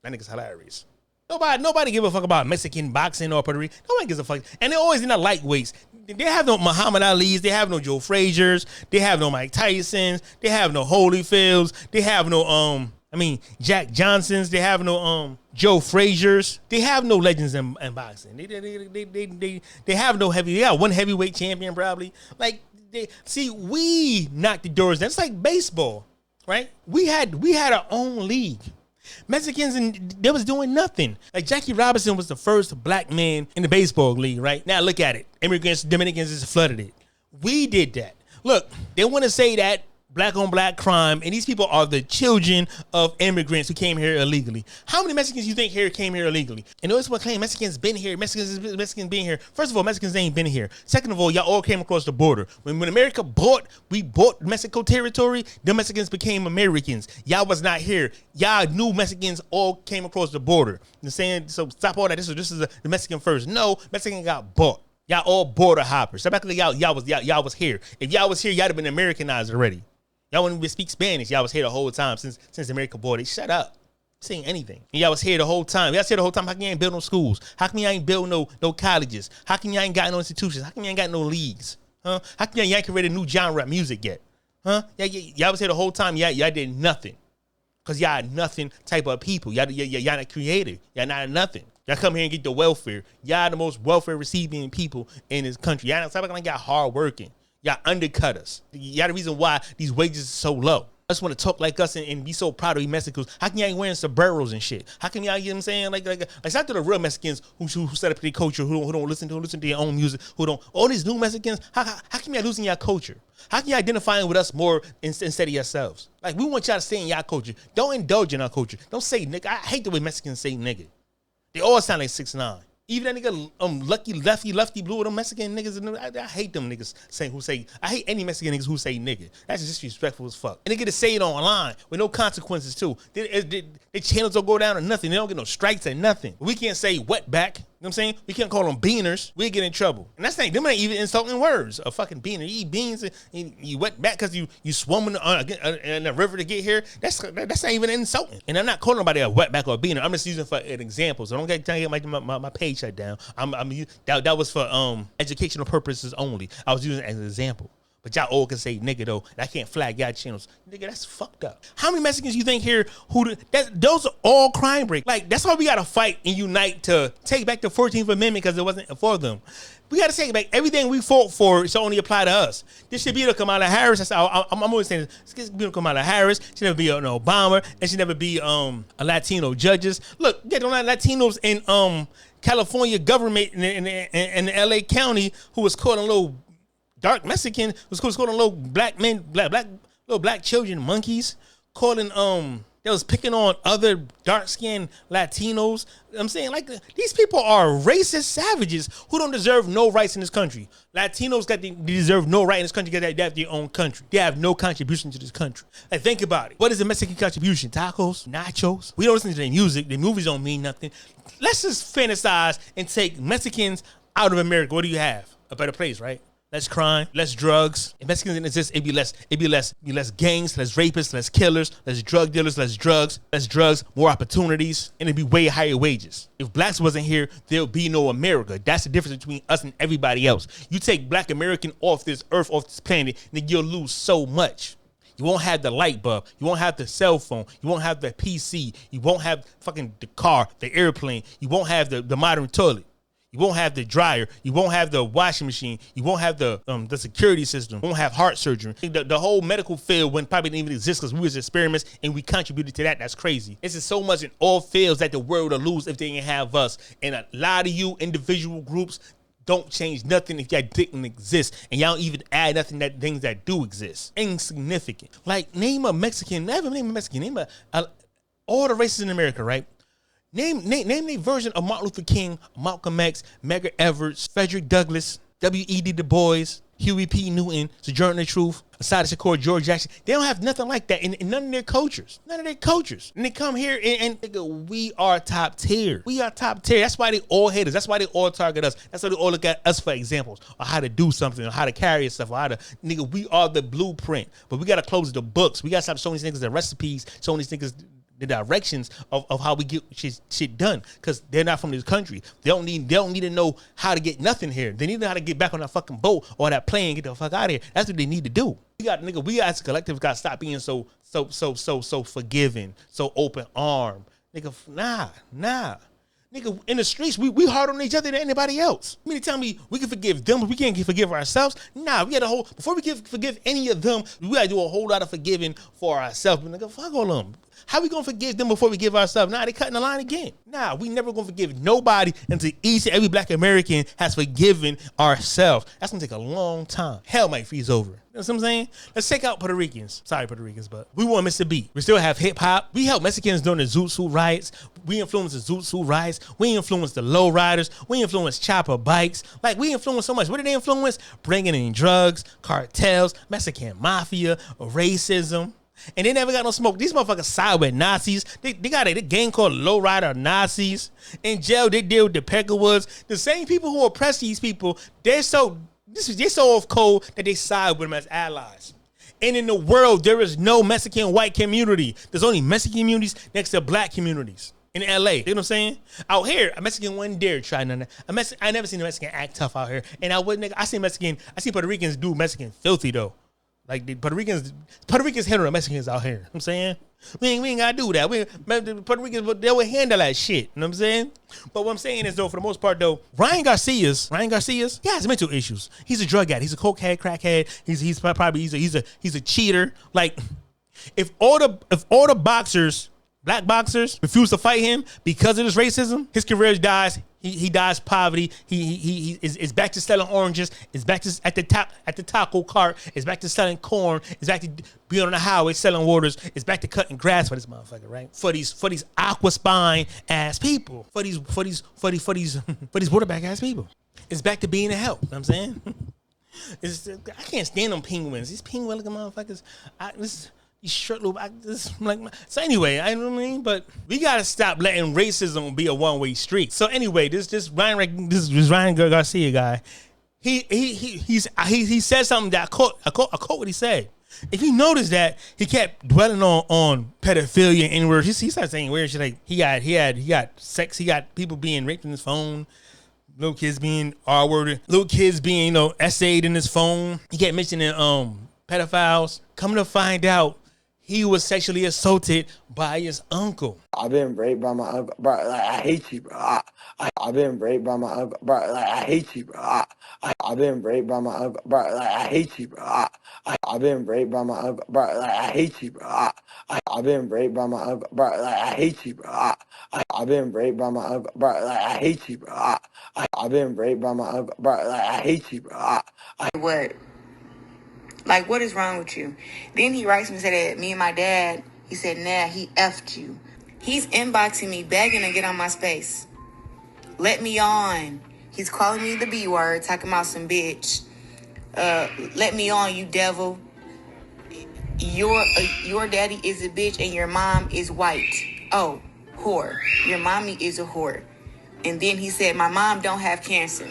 That nigga's hilarious. Nobody give a fuck about Mexican boxing or Puerto Rican. Nobody gives a fuck. And they're always in the lightweights. They have no Muhammad Ali's. They have no Joe Frazier's. They have no Mike Tyson's. They have no Holyfields. They have no Jack Johnson's. They have no Joe Frazier's. They have no legends in boxing. They have no heavy. They got one heavyweight champion probably. Like, we knocked the doors down. It's like baseball, right? We had our own league. Mexicans, and they was doing nothing. Like, Jackie Robinson was the first black man in the baseball league, right? Now look at it. Immigrants, Dominicans just flooded it. We did that. Look, they want to say that black on black crime, and these people are the children of immigrants who came here illegally. How many Mexicans you think came here illegally? And those who claim Mexicans been here, Mexicans been here. First of all, Mexicans ain't been here. Second of all, y'all all came across the border. When America bought Mexico territory, the Mexicans became Americans. Y'all was not here. Y'all knew Mexicans all came across the border. You're saying, so stop all that. This is the Mexican first. No, Mexican got bought. Y'all all border hoppers. So back y'all was here. If y'all was here, y'all have been Americanized already. Y'all wouldn't even speak Spanish. Y'all was here the whole time since America bought it. Shut up. Saying anything. And y'all was here the whole time. Y'all was here the whole time. How come y'all ain't build no schools? How come y'all ain't build no colleges? How come y'all ain't got no institutions? How come y'all ain't got no leagues? Huh? How come y'all ain't created a new genre of music yet? Huh? Y'all was here the whole time. Y'all did nothing. Because y'all nothing type of people. Y'all not creative. Y'all not nothing. Y'all come here and get the welfare. Y'all the most welfare receiving people in this country. Y'all not like y'all hard working. Y'all undercut us. Y'all the reason why these wages are so low. I just want to talk like us and be so proud of you Mexicans. How come y'all ain't wearing sombreros and shit? How come y'all, you know what I'm saying? Like it's not to the real Mexicans who set up their culture, who don't listen to their own music, all these new Mexicans, how come y'all losing y'all culture? How can y'all identifying with us more instead of yourselves? Like, we want y'all to stay in y'all culture. Don't indulge in our culture. Don't say nigga. I hate the way Mexicans say nigga. They all sound like 6ix9ine. Even that nigga, lefty blue, them Mexican niggas, I hate them niggas who say, I hate any Mexican niggas who say nigga. That's disrespectful as fuck. And they get to say it online with no consequences too. Their channels don't go down or nothing. They don't get no strikes or nothing. We can't say wetback. You know what I'm saying? We can't call them beaners. We get in trouble. And that's them ain't even insulting words. A fucking beaner. You eat beans and you wet back because you swum in the river to get here. That's not even insulting. And I'm not calling nobody a wetback or a beaner. I'm just using for an example. So don't get my page shut down. That was for educational purposes only. I was using it as an example. But y'all all can say nigga though. I can't flag y'all channels. Nigga, that's fucked up. How many Mexicans you think here those are all crime break? Like, that's why we gotta fight and unite to take back the 14th Amendment, because it wasn't for them. We gotta take back everything we fought for. Should only apply to us. This should be to Kamala Harris. I'm always saying this. This should be to Kamala Harris. Should never be an Obama, and should never be a Latino judges. Look, get on Latinos in California government in LA County who was caught in a little dark Mexican was calling little black men, little black children monkeys, calling they was picking on other dark-skinned Latinos. I'm saying, like, these people are racist savages who don't deserve no rights in this country. Latinos they deserve no right in this country because they have their own country. They have no contribution to this country. Like, think about it. What is the Mexican contribution? Tacos, nachos. We don't listen to their music. Their movies don't mean nothing. Let's just fantasize and take Mexicans out of America. What do you have? A better place, right? Less crime, less drugs. If Mexicans didn't exist, it'd be less gangs, less rapists, less killers, less drug dealers, less drugs, more opportunities, and it'd be way higher wages. If blacks wasn't here, there'll be no America. That's the difference between us and everybody else. You take black American off this earth, off this planet, then you'll lose so much. You won't have the light bulb. You won't have the cell phone. You won't have the PC. You won't have fucking the car, the airplane. You won't have the modern toilet. You won't have the dryer. You won't have the washing machine. You won't have the security system. You won't have heart surgery. The whole medical field wouldn't probably even exist because we was experiments and we contributed to that. That's crazy. This is so much in all fields that the world will lose if they didn't have us. And a lot of you individual groups don't change nothing if y'all didn't exist. And y'all don't even add nothing that things that do exist. Insignificant. Like, name a Mexican. Never name a Mexican. Name all the races in America, right? Name a version of Martin Luther King, Malcolm X, Medgar Evers, Frederick Douglass, W.E.B. Du Bois, Huey P. Newton, Sojourner Truth, Assata Shakur, George Jackson. They don't have nothing like that in none of their cultures. None of their cultures. And they come here and we are top tier. We are top tier. That's why they all hate us. That's why they all target us. That's why they all look at us for examples of how to do something, or how to carry yourself, or how to, we are the blueprint. But we got to close the books. We got to stop showing these niggas the recipes, showing these niggas the directions of how we get shit done, because they're not from this country. They don't need to know how to get nothing here. They need to know how to get back on that fucking boat or that plane and get the fuck out of here. That's what they need to do. We as a collective got to stop being so forgiving, so open arm. Nigga, nah. Nigga, in the streets, we hard on each other than anybody else. You mean to tell me we can forgive them, but we can't forgive ourselves? Nah, we got before we can forgive any of them, we got to do a whole lot of forgiving for ourselves. But nigga, fuck all them. How we gonna forgive them before we give ourselves? Nah, they cutting the line again. Nah, we never gonna forgive nobody until each and every black American has forgiven ourselves. That's gonna take a long time. Hell might freeze over. You know what I'm saying? Let's take out Puerto Ricans. Sorry, Puerto Ricans, but we want Mr. B. We still have hip hop. We help Mexicans during the Zoot Suit riots. We influence the Zoot Suit riots. We influence the low riders. We influence chopper bikes. Like, we influence so much. What did they influence? Bringing in drugs, cartels, Mexican mafia, racism. And they never got no smoke. These motherfuckers side with Nazis. They got a gang called Lowrider Nazis. In jail, they deal with the Peckerwoods. The same people who oppress these people, they're so off code that they side with them as allies. And in the world, there is no Mexican white community. There's only Mexican communities next to black communities. In LA, you know what I'm saying? Out here, a Mexican wouldn't dare try none of that. I never seen a Mexican act tough out here. And I see Puerto Ricans do Mexican filthy though. Like the Puerto Ricans handle the Mexicans out here. You know what I'm saying? We ain't gotta do that. Puerto Ricans, they will handle that shit. You know what I'm saying? But what I'm saying is though, for the most part though, Ryan Garcia's, he has mental issues. He's a drug addict. He's a cokehead, crackhead. He's probably he's a cheater. Like if all the boxers, black boxers, refuse to fight him because of this racism, his career dies. He dies poverty. He is back to selling oranges. Is back to at the taco cart. Is back to selling corn. Is back to being on the highway selling waters. Is back to cutting grass for this motherfucker, right? For these aqua spine ass people. For these waterback ass people. It's back to being a help. You know what I'm saying? I can't stand them penguins. These penguin looking motherfuckers. Shirt loop. So anyway, I know what I mean, but we gotta stop letting racism be a one-way street. So anyway, this Ryan Garcia guy, he said something that I caught what he said. If you notice that he kept dwelling on pedophilia and words, he started saying weird shit like he got sex, he got people being raped in his phone. Little kids being R-worded, little kids being essayed in his phone. He kept mentioning pedophiles. Coming to find out, he was sexually assaulted by his uncle. I've been raped by my uncle, bro. Like, I hate you, bro. I've been raped by my uncle, bro. Like, I hate you, bro. I've been raped by my uncle, bro. Like, I hate you, bro. I've been raped by my uncle, bro. Like, I hate you, bro. I've been raped by my uncle, bro. Like, I hate you, bro. I've been raped by my uncle, bro. Like, I hate you, bro. I've been raped by my uncle, bro. Like, I hate you, bro. What? Like, what is wrong with you? Then he writes me and said that me and my dad, he said, nah, he effed you. He's inboxing me, begging to get on my space. Let me on. He's calling me the B word, talking about some bitch. Let me on, you devil. Your daddy is a bitch and your mom is white. Oh, whore. Your mommy is a whore. And then he said, my mom don't have cancer.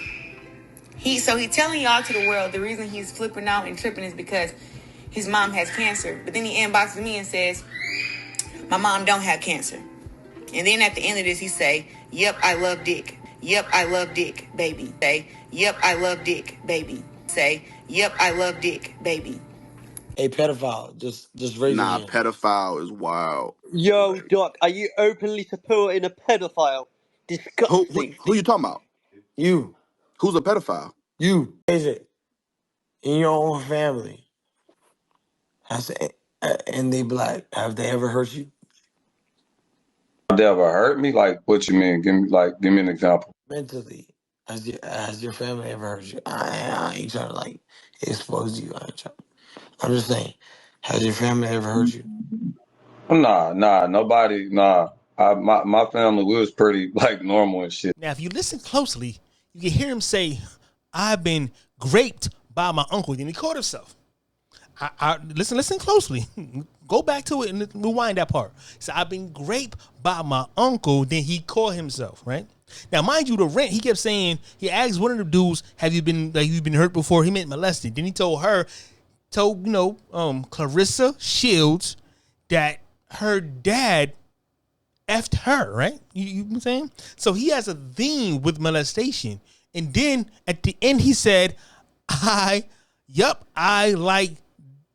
So he's telling y'all to the world the reason he's flipping out and tripping is because his mom has cancer. But then he inboxes me and says, my mom don't have cancer. And then at the end of this, he say, yep, I love dick. Yep, I love dick, baby. Say, yep, I love dick, baby. Say, yep, I love dick, baby. A pedophile, just raise your hand. Pedophile is wild. Yo, Doc, are you openly supporting a pedophile? Disgusting. Who you talking about? You. Who's a pedophile? You. Is it in your own family? And they black. Have they ever hurt you? Have they ever hurt me? Like, what you mean? Give me an example. Mentally, has your family ever hurt you? I ain't trying to expose you. I'm just saying, has your family ever hurt you? Nah, nobody. Nah, my family was pretty normal and shit. Now, if you listen closely, you can hear him say, I've been raped by my uncle. Then he caught himself. Listen closely. Go back to it and rewind that part. So I've been raped by my uncle. Then he caught himself, right? Now, mind you, the rent, he kept saying, he asked one of the dudes, have you been hurt before? He meant molested. Then he told Clarissa Shields that her dad effed her, right? You know what I'm saying? So he has a theme with molestation. And then at the end, he said, I like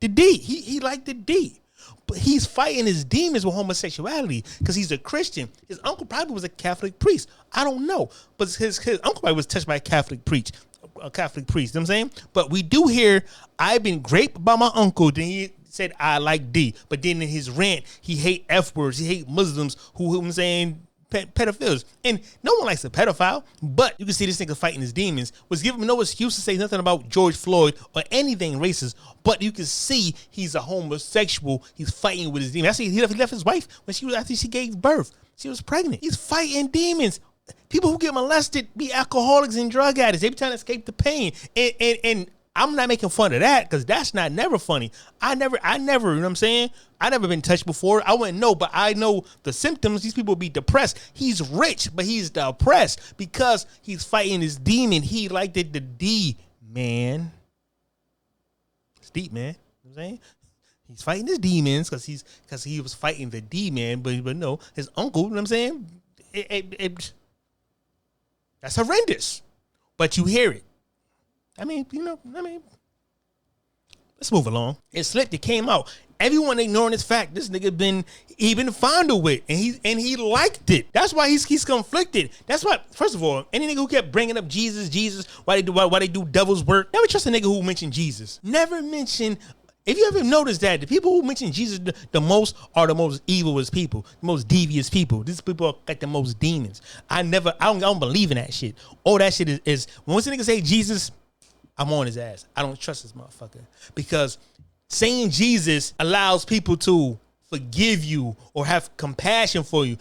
the D. He liked the D. But he's fighting his demons with homosexuality because he's a Christian. His uncle probably was a Catholic priest. I don't know. But his uncle probably was touched by a Catholic priest. You know what I'm saying? But we do hear, I've been raped by my uncle. Then said I like D, but then in his rant he hate F words, he hate Muslims who I'm saying pedophiles, and no one likes a pedophile. But you can see this nigga fighting his demons was giving him no excuse to say nothing about George Floyd or anything racist. But you can see he's a homosexual. He's fighting with his demons. Actually, he left his wife when after she gave birth. She was pregnant. He's fighting demons. People who get molested be alcoholics and drug addicts. They be trying to escape the pain. And I'm not making fun of that because that's never funny. I never, you know what I'm saying? I never been touched before. I wouldn't know, but I know the symptoms. These people be depressed. He's rich, but he's depressed because he's fighting his demon. He liked it, the D, man. It's deep, man. You know what I'm saying? He's fighting his demons because he was fighting the D, man. But no, his uncle, you know what I'm saying? That's horrendous. But you hear it. Let's move along. It slipped. It came out. Everyone ignoring this fact. This nigga been fondled with, and he liked it. That's why he's conflicted. That's why. First of all, any nigga who kept bringing up Jesus, why they do devil's work. Never trust a nigga who mentioned Jesus. Never mention. If you ever noticed that the people who mention Jesus the most are the most evilest people, the most devious people. These people are like the most demons. I don't believe in that shit. All that shit is once a nigga say Jesus, I'm on his ass. I don't trust this motherfucker because saying Jesus allows people to forgive you or have compassion for you.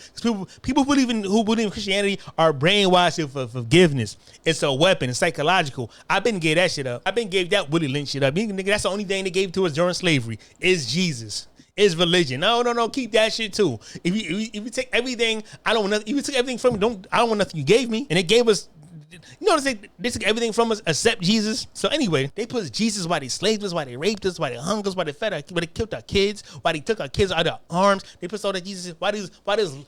People who believe in Christianity are brainwashed for forgiveness. It's a weapon. It's psychological. I've been gave that shit up. I've been gave that Willie Lynch shit up. Nigga, that's the only thing they gave to us during slavery is Jesus. Is religion. No. Keep that shit too. If you take everything, I don't want nothing. If you took everything from me, I don't want nothing you gave me. And it gave us. You know, they took everything from us except Jesus. So anyway, they put Jesus why they slaved us, why they raped us, why they hung us, why they fed us, why they killed our kids, why they took our kids out of our arms. They put all that Jesus. Why they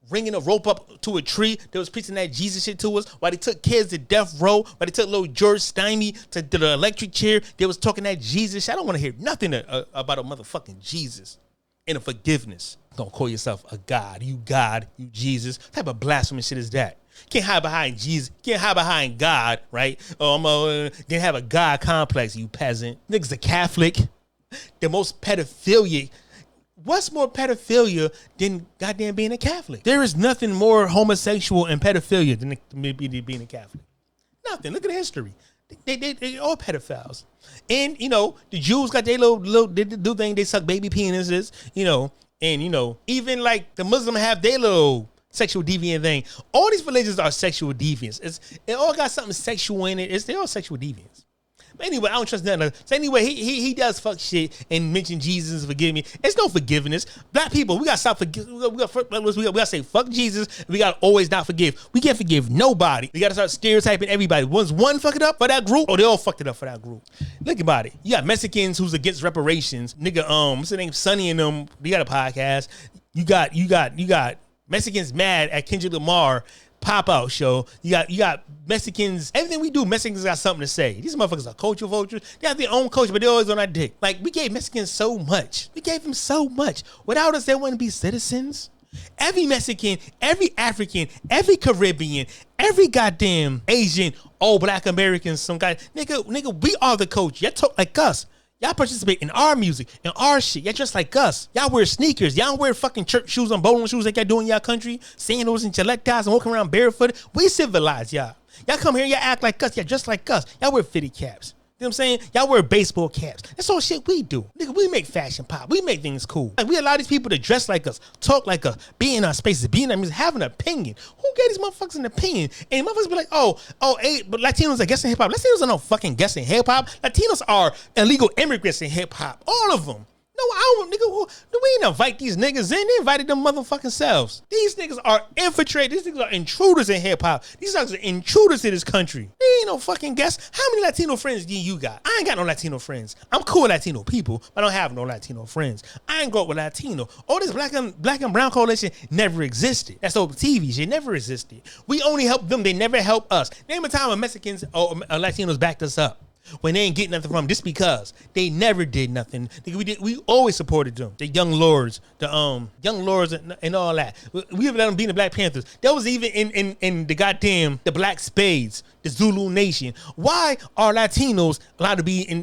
ringing a rope up to a tree. They was preaching that Jesus shit to us. Why they took kids to death row. Why they took little George Steinme to the electric chair. They was talking that Jesus shit. I don't want to hear nothing about a motherfucking Jesus and a forgiveness. Don't call yourself a God, you Jesus. What type of blasphemous shit is that? Can't hide behind Jesus. Can't hide behind God, right? Can't have a God complex, you peasant. Niggas a Catholic. The most pedophilia. What's more pedophilia than goddamn being a Catholic? There is nothing more homosexual and pedophilia than being a Catholic. Nothing. Look at the history. They all pedophiles. And, you know, the Jews got their little do thing. They suck baby penises, you know. And, you know, even like the Muslim have their little sexual deviant thing. All these religions are sexual deviants. It all got something sexual in it. They're all sexual deviants. But anyway, I don't trust nothing. So anyway, he does fuck shit and mention Jesus, forgive me. It's no forgiveness. Black people, we gotta stop forgiving. We gotta say fuck Jesus. We gotta always not forgive. We can't forgive nobody. We gotta start stereotyping everybody. Once one fuck it up for that group, they all fucked it up for that group. Look about it. You got Mexicans who's against reparations. Nigga, what's his name? Sonny and them. They got a podcast. You got Mexicans mad at Kendrick Lamar pop-out show. You got Mexicans. Everything we do, Mexicans got something to say. These motherfuckers are culture vultures. They have their own culture, but they're always on our dick. Like, we gave Mexicans so much. We gave them so much. Without us, they wouldn't be citizens. Every Mexican, every African, every Caribbean, every goddamn Asian, all Black Americans, some guy. Nigga, we are the culture. You talk like us. Y'all participate in our music and our shit. Y'all just like us. Y'all wear sneakers. Y'all don't wear fucking church shoes and bowling shoes like y'all do in y'all country. Sandals and ties and walking around barefoot. We civilized, y'all. Y'all come here, y'all act like us. Y'all just like us. Y'all wear fitted caps. You know what I'm saying? Y'all wear baseball caps. That's all shit we do. Nigga, we make fashion pop. We make things cool. Like, we allow these people to dress like us, talk like us, be in our spaces, be in our music, have an opinion. Who gave these motherfuckers an opinion? And motherfuckers be like, but Latinos are guessing hip hop. Latinos are no fucking guessing hip hop. Latinos are illegal immigrants in hip hop. All of them. No, I don't, nigga. We didn't invite these niggas in. They invited them motherfucking selves. These niggas are infiltrated. These niggas are intruders in hip hop. These niggas are intruders to this country. They ain't no fucking guess. How many Latino friends do you got? I ain't got no Latino friends. I'm cool with Latino people, but I don't have no Latino friends. I ain't grow up with Latino. All this black and brown coalition never existed. That's old TV shit. Never existed. We only help them. They never help us. Name a time when Mexicans or Latinos backed us up. When they ain't getting nothing from them, just because they never did nothing. We always supported them. The young lords, and all that. We have let them be in the Black Panthers. That was even in the goddamn the Black Spades, the Zulu Nation. Why are Latinos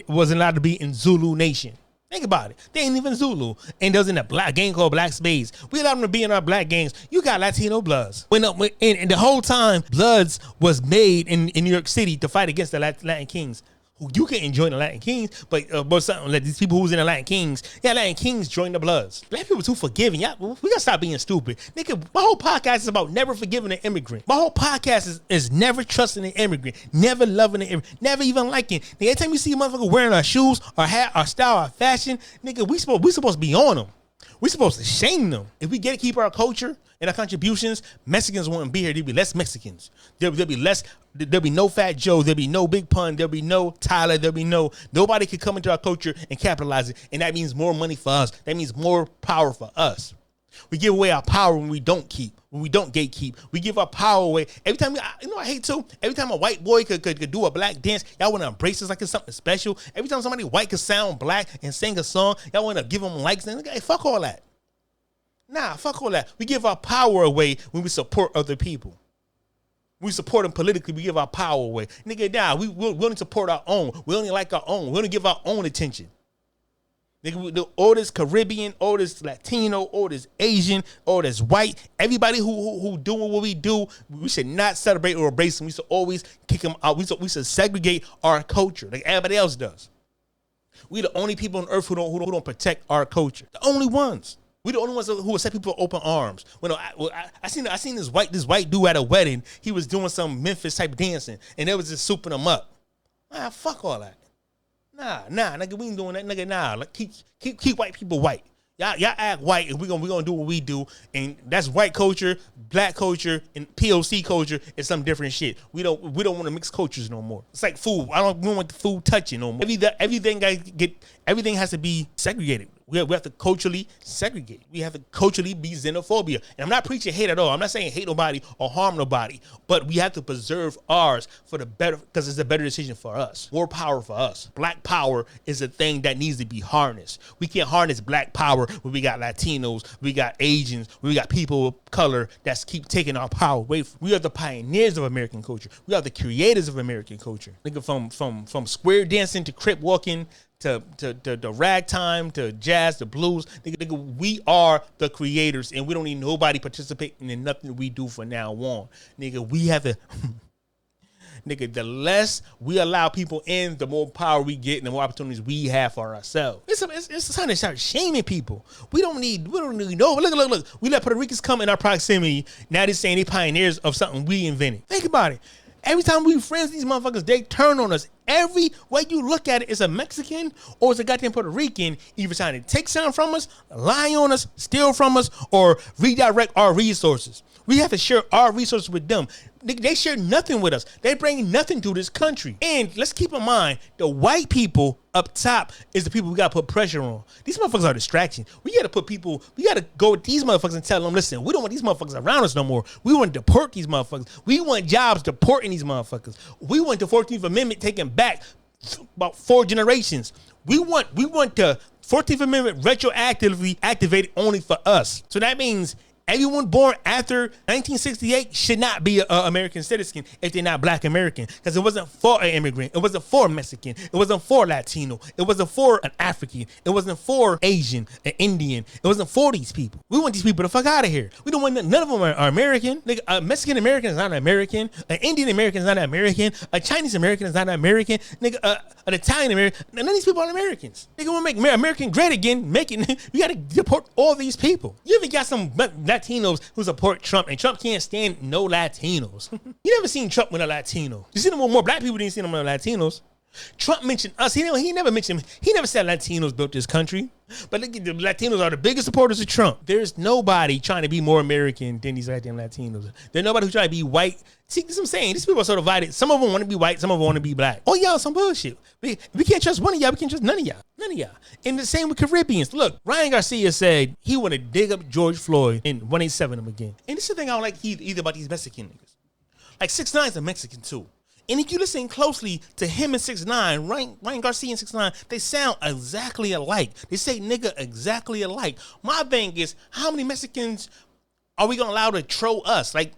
wasn't allowed to be in Zulu Nation? Think about it. They ain't even Zulu. And there's in a black gang called Black Spades. We allowed them to be in our black gangs. You got Latino Bloods. And the whole time, Bloods was made in New York City to fight against the Latin Kings. Who you can join the Latin Kings, but something like these people who's in the Latin Kings, Latin Kings join the Bloods. Black people too forgiving. We gotta stop being stupid. Nigga, my whole podcast is about never forgiving an immigrant. My whole podcast is never trusting an immigrant, never loving an immigrant, never even liking. Nigga, every time you see a motherfucker wearing our shoes, our hat, our style, our fashion, nigga, we supposed to be on them. We supposed to shame them. If we get to keep our culture and our contributions, Mexicans wouldn't be here. There'd be less Mexicans. There'll be no Fat Joe. There'll be no Big Pun. There'll be no Tyler. Nobody could come into our culture and capitalize it. And that means more money for us. That means more power for us. We give away our power when we don't gatekeep. We give our power away. Every time, I hate too. Every time a white boy could do a black dance, y'all want to embrace us like it's something special. Every time somebody white could sound black and sing a song, y'all want to give them likes. And hey, fuck all that. Nah, fuck all that. We give our power away when we support other people. We support them politically. We give our power away. Nigga, we only support our own. We only like our own. We only give our own attention. Nigga, all this Caribbean, all this Latino, all this Asian, all this white, everybody who doing what we do, we should not celebrate or embrace them. We should always kick them out. We should segregate our culture like everybody else does. We the only people on earth who don't protect our culture. The only ones. We the only ones who will set people open arms. I seen this white dude at a wedding. He was doing some Memphis type dancing, and they was just souping him up. Ah, fuck all that. Nah, nigga, we ain't doing that, nigga. Nah, like keep white people white. Y'all act white, and we gonna do what we do, and that's white culture, black culture, and POC culture is some different shit. We don't want to mix cultures no more. It's like food. We don't want the food touching no more. Everything has to be segregated. We have to culturally segregate. We have to culturally be xenophobia. And I'm not preaching hate at all. I'm not saying hate nobody or harm nobody, but we have to preserve ours for the better, because it's a better decision for us. More power for us. Black power is a thing that needs to be harnessed. We can't harness black power when we got Latinos, we got Asians, we got people of color that's keep taking our power away. We are the pioneers of American culture. We are the creators of American culture. Nigga, from square dancing to crip walking, to ragtime, to jazz, to blues. Nigga, we are the creators, and we don't need nobody participating in nothing we do from now on. Nigga, we have to... Nigga, the less we allow people in, the more power we get and the more opportunities we have for ourselves. It's time to start shaming people. We don't need no. Look. We let Puerto Ricans come in our proximity. Now they're saying they pioneers of something we invented. Think about it. Every time we friends these motherfuckers, they turn on us. Every way you look at it, it's a Mexican or it's a goddamn Puerto Rican either trying to take something from us, lie on us, steal from us, or redirect our resources. We have to share our resources with them. They share nothing with us. They bring nothing to this country. And let's keep in mind, the white people up top is the people we got to put pressure on. These motherfuckers are a distraction. We got to go with these motherfuckers and tell them, listen, we don't want these motherfuckers around us no more. We want to deport these motherfuckers. We want jobs deporting these motherfuckers. We want the 14th Amendment taken back about 4 generations. We want the 14th Amendment retroactively activated only for us. So that means everyone born after 1968 should not be an American citizen if they're not Black American, because it wasn't for an immigrant. It wasn't for a Mexican. It wasn't for Latino. It wasn't for an African. It wasn't for Asian, an Indian. It wasn't for these people. We want these people to fuck out of here. We don't want none of them are American. Nigga, a Mexican American is not an American. An Indian American is not an American. A Chinese American is not an American. Nigga, an Italian American. None of these people are Americans. Nigga, we'll make American great again. We got to deport all these people. You ever got some Latinos who support Trump, and Trump can't stand no Latinos? You never seen Trump with a Latino. You seen him with more black people than you seen him with Latinos. Trump mentioned us. He never said Latinos built this country. But look, the Latinos are the biggest supporters of Trump. There's nobody trying to be more American than these goddamn Latinos. There's nobody who's trying to be white. See, this is what I'm saying. These people are so divided. Some of them want to be white. Some of them want to be black. Oh, y'all, some bullshit. We can't trust one of y'all. We can't trust none of y'all. None of y'all. And the same with Caribbeans. Look, Ryan Garcia said he want to dig up George Floyd and 187 him again. And this is the thing I don't like either about these Mexican niggas. Like 6ix9ine is a Mexican too. And if you listen closely to him and 6ix9ine, Ryan Garcia and 6ix9ine, they sound exactly alike. They say nigga exactly alike. My thing is, how many Mexicans are we gonna allow to troll us? Like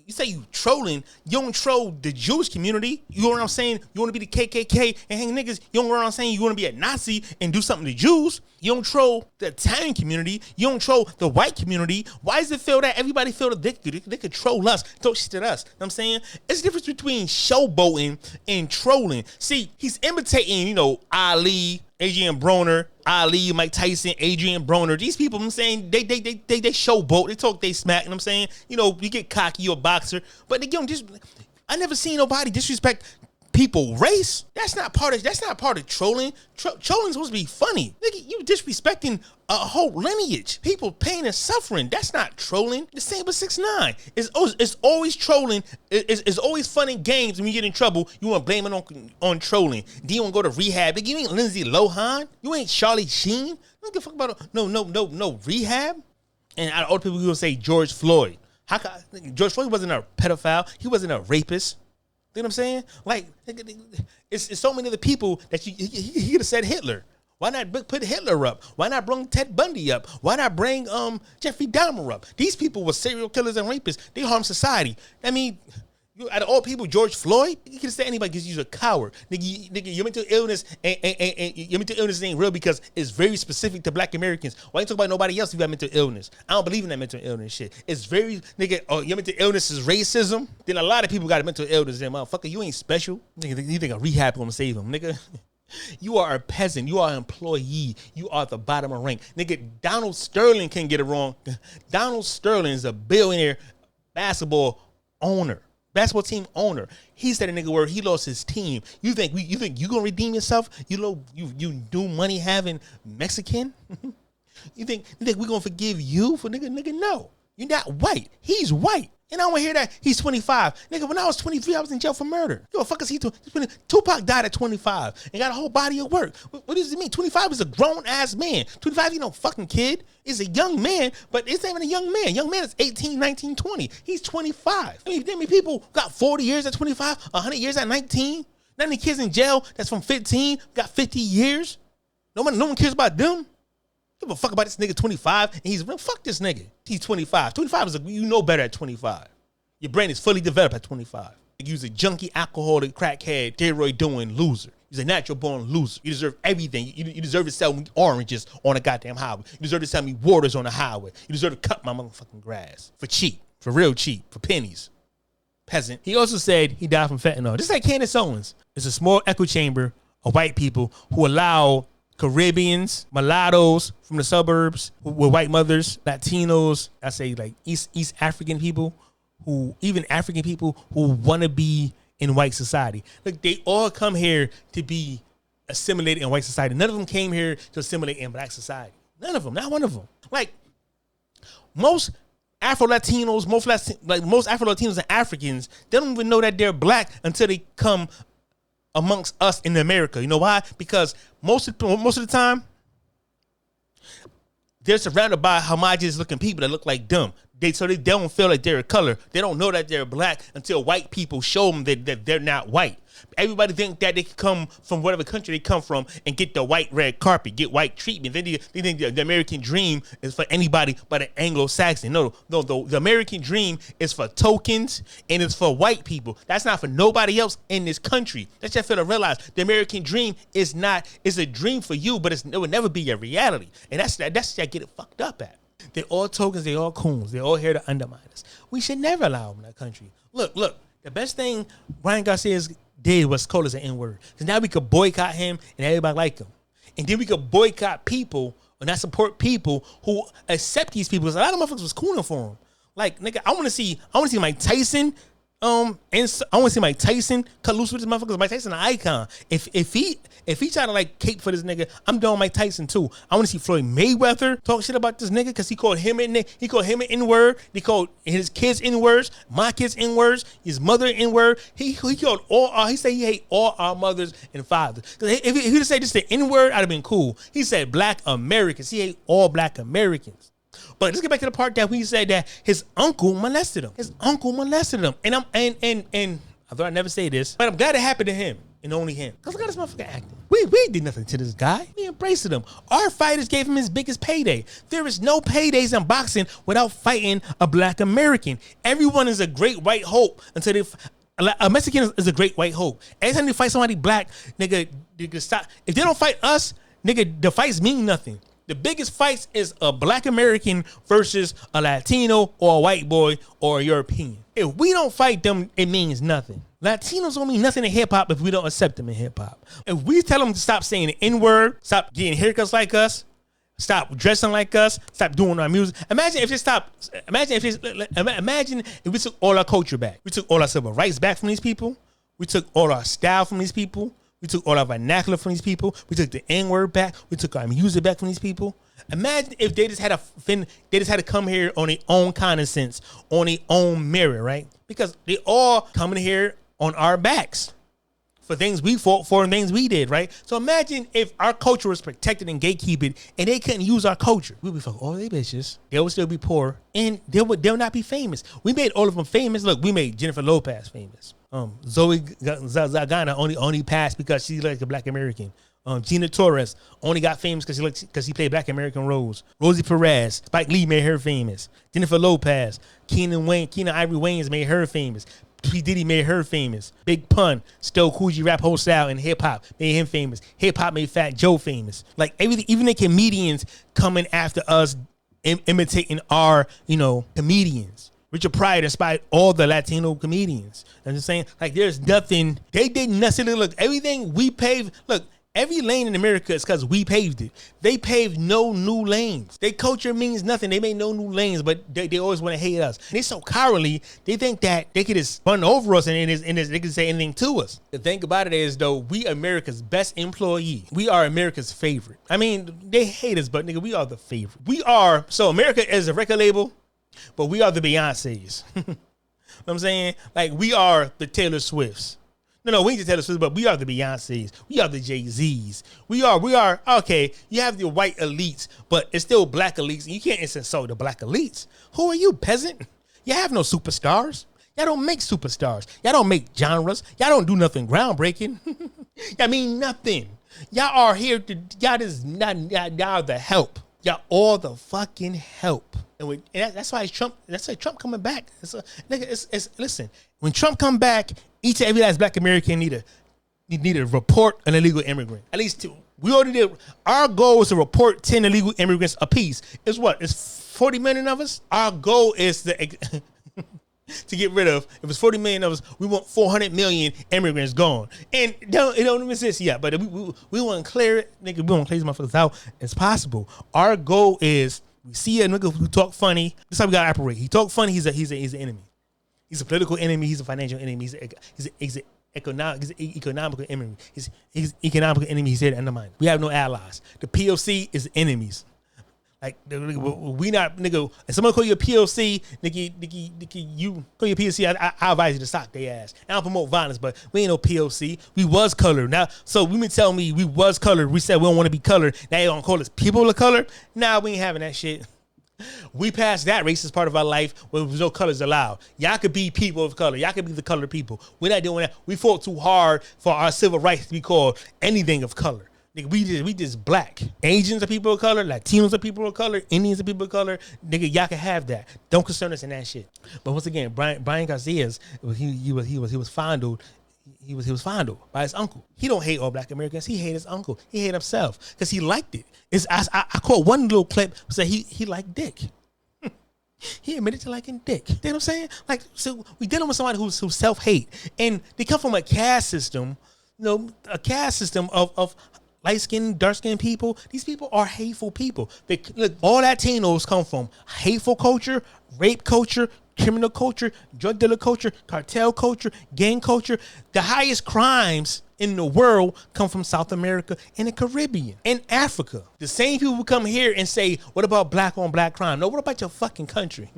you say you trolling, you don't troll the Jewish community. You know what I'm saying? You want to be the KKK and hang niggas. You don't know what I'm saying? You want to be a Nazi and do something to Jews. You don't troll the Italian community. You don't troll the white community. Why does it feel that everybody feel that they could troll us, talk shit to us? You know what I'm saying? It's the difference between showboating and trolling. See, he's imitating, you know, Ali, Adrian Broner, Ali, Mike Tyson, Adrian Broner. These people, I'm saying, they showboat. They talk, they smack. You know what I'm saying? You know, you get cocky, you're a boxer. But again, I never seen nobody disrespect people race. That's not part of trolling. Trolling's supposed to be funny. Nigga, you disrespecting a whole lineage. People pain and suffering. That's not trolling. The same with 6ix9ine. It's always trolling. It's always fun and games. When you get in trouble, you want to blame it on trolling. Then you want to go to rehab. Nigga, you ain't Lindsay Lohan. You ain't Charlie Sheen. You don't give a fuck about no rehab. And out of all the people who will say George Floyd. George Floyd wasn't a pedophile. He wasn't a rapist. You know what I'm saying? Like, it's so many other people that he could have said Hitler. Why not put Hitler up? Why not bring Ted Bundy up? Why not bring Jeffrey Dahmer up? These people were serial killers and rapists. They harm society. I mean, out of all people, George Floyd, you could have said anybody because you're a coward. Nigga, your mental illness and your mental illness ain't real because it's very specific to Black Americans. Why you talk about nobody else if you got mental illness? I don't believe in that mental illness shit. It's very, nigga, your mental illness is racism. Then a lot of people got a mental illness. Then, motherfucker, you ain't special. Nigga, you think a rehab gonna save them, nigga? You are a peasant. You are an employee. You are at the bottom of rank. Nigga, Donald Sterling can't get it wrong. Donald Sterling is a billionaire basketball basketball team owner. He said a nigga where he lost his team. You think you gonna redeem yourself? You do money having Mexican? you think we gonna forgive you for nigga? No. You're not white. He's white. And I don't want to hear that he's 25. Nigga, when I was 23, I was in jail for murder. Yo, fuck is he doing? Tupac died at 25 and got a whole body of work. What does it mean? 25 is a grown-ass man. 25, you no fucking kid. Is a young man, but it's not even a young man. Young man is 18, 19, 20. He's 25. I mean, people got 40 years at 25, 100 years at 19. Not any kids in jail that's from 15, got 50 years. No one cares about them. Give a fuck about this nigga 25 and he's fuck this nigga. He's 25. 25 is you know better at 25. Your brain is fully developed at 25. You're a junkie, alcoholic, crackhead, steroid doing loser. You're a natural born loser. You deserve everything. You deserve to sell me oranges on a goddamn highway. You deserve to sell me waters on the highway. You deserve to cut my motherfucking grass for cheap, for real cheap, for pennies. Peasant. He also said he died from fentanyl. Just like Candace Owens. It's a small echo chamber of white people who allow Caribbeans, mulattoes from the suburbs with white mothers, Latinos, I say like East African people, even African people who want to be in white society. Look, they all come here to be assimilated in white society. None of them came here to assimilate in Black society. None of them, not one of them. Like most Afro-Latinos, most Afro-Latinos and Africans, they don't even know that they're Black until they come amongst us in America. You know why? Because most of the time, they're surrounded by homogenous looking people that look like them. They don't feel like they're a color. They don't know that they're Black until white people show them that they're not white. Everybody think that they can come from whatever country they come from and get the white red carpet, get white treatment. They think the American dream is for anybody but an Anglo-Saxon. No, the American dream is for tokens and it's for white people. That's not for nobody else in this country. That's just for to realize the American dream is a dream for you, but it will never be a reality. And that's what I get it fucked up at. They're all tokens, they're all coons, they're all here to undermine us. We should never allow them in that country. Look, the best thing Ryan Garcia did was call us an N-word. Because now we could boycott him and everybody like him. And then we could boycott people or not support people who accept these people. Because a lot of motherfuckers was cooning for him. Like, nigga, I want to see Mike Tyson. I want to see Mike Tyson cut loose with this motherfucker. Mike Tyson an icon. If he try to like cape for this nigga, I'm doing Mike Tyson too. I want to see Floyd Mayweather talk shit about this nigga because he called him an N-word. He called his kids N-words, my kids N-words, his mother N-word. He called he said he hate all our mothers and fathers. Because if he would say just the N-word, I'd have been cool. He said Black Americans. He hate all Black Americans. But let's get back to the part that we said that his uncle molested him. And I thought I'd never say this, but I'm glad it happened to him. and only him. Cause look at this motherfucker acting. We did nothing to this guy. We embraced him. Our fighters gave him his biggest payday. There is no paydays in boxing without fighting a black American. Everyone is a great white hope until a Mexican is a great white hope. Anytime they fight somebody black, nigga, stop. If they don't fight us, nigga, the fights mean nothing. The biggest fights is a black American versus a Latino or a white boy or a European. If we don't fight them, it means nothing. Latinos don't mean nothing in hip hop if we don't accept them in hip hop. If we tell them to stop saying the N-word, stop getting haircuts like us, stop dressing like us, stop doing our music. Imagine if we took all our culture back. We took all our civil rights back from these people. We took all our style from these people. We took all our vernacular from these people. We took the N-word back. We took our music back from these people. Imagine if they just had to come here on their own common sense, on their own merit, right? Because they all coming here on our backs for things we fought for and things we did, right? So imagine if our culture was protected and gatekeeped and they couldn't use our culture. We'd be fucking all they bitches. They would still be poor and they'll not be famous. We made all of them famous. Look, we made Jennifer Lopez famous. Zoe Zagana only passed because she's like a black American. Gina Torres only got famous because she played black American roles. Rosie Perez, Spike Lee made her famous. Jennifer Lopez, Keenen Ivory Wayans made her famous. P. Diddy made her famous. Big Pun stole Coogee rap wholesale and hip hop, made him famous. Hip hop made Fat Joe famous. Like everything, even the comedians coming after us, imitating our, comedians. Richard Pryor inspired all the Latino comedians. I'm just saying, like, there's nothing, they did nothing. Look, everything we paved, look, every lane in America is because we paved it. They paved no new lanes. Their culture means nothing. They made no new lanes, but they always want to hate us. And they're so cowardly, they think that they could just run over us and they can say anything to us. The thing about it is, though, we America's best employee. We are America's favorite. I mean, they hate us, but nigga, we are the favorite. So America is a record label, but we are the Beyoncés. You know what I'm saying? Like, we are the Taylor Swifts. No, we ain't the Taylor Swifts, but we are the Beyoncés. We are the Jay-Z's. We are, okay, you have the white elites, but it's still black elites. And you can't insult the black elites. Who are you, peasant? You have no superstars. Y'all don't make superstars. Y'all don't make genres. Y'all don't do nothing groundbreaking. Y'all mean nothing. Y'all are here to, y'all are the help. Y'all all the fucking help. And that's why Trump coming back. Listen, when Trump come back, each and every last black American need to report an illegal immigrant. At least two. We already did. Our goal is to report 10 illegal immigrants apiece. It's what? It's 40 million of us? Our goal is to get rid of, if it's 40 million of us, we want 400 million immigrants gone. And it don't even exist yet, but we want to clear it. Nigga, we want to clear these motherfuckers out as possible. Our goal is, we see a nigga who talk funny. This is how we gotta operate. He talk funny, he's an enemy. He's a political enemy, he's a financial enemy, he's an economical enemy. He's economical enemy, he's here to undermine. We have no allies. The POC is enemies. Like, we not, nigga, if someone call you a POC, nigga, you call you a POC, I advise you to sock their ass. I don't promote violence, but we ain't no POC. We was colored. Now, so you been telling me we was colored. We said we don't want to be colored. Now you don't call us people of color? Nah, we ain't having that shit. We passed that racist part of our life where there's no colors allowed. Y'all could be people of color. Y'all could be the colored people. We're not doing that. We fought too hard for our civil rights to be called anything of color. Nigga, we just black. Asians are people of color. Latinos are people of color. Indians are people of color. Nigga, y'all can have that. Don't concern us in that shit. But once again, Brian Garcia's, he was fondled. He was fondled by his uncle. He don't hate all black Americans. He hate his uncle. He hate himself because he liked it. I caught one little clip say he liked dick. He admitted to liking dick. You know what I'm saying? Like, so we dealing with somebody who's self-hate, and they come from a caste system. A caste system of light-skinned, dark-skinned people. These people are hateful people. Look, all Latinos come from hateful culture, rape culture, criminal culture, drug dealer culture, cartel culture, gang culture. The highest crimes in the world come from South America and the Caribbean and Africa. The same people who come here and say, what about black on black crime? No, what about your fucking country?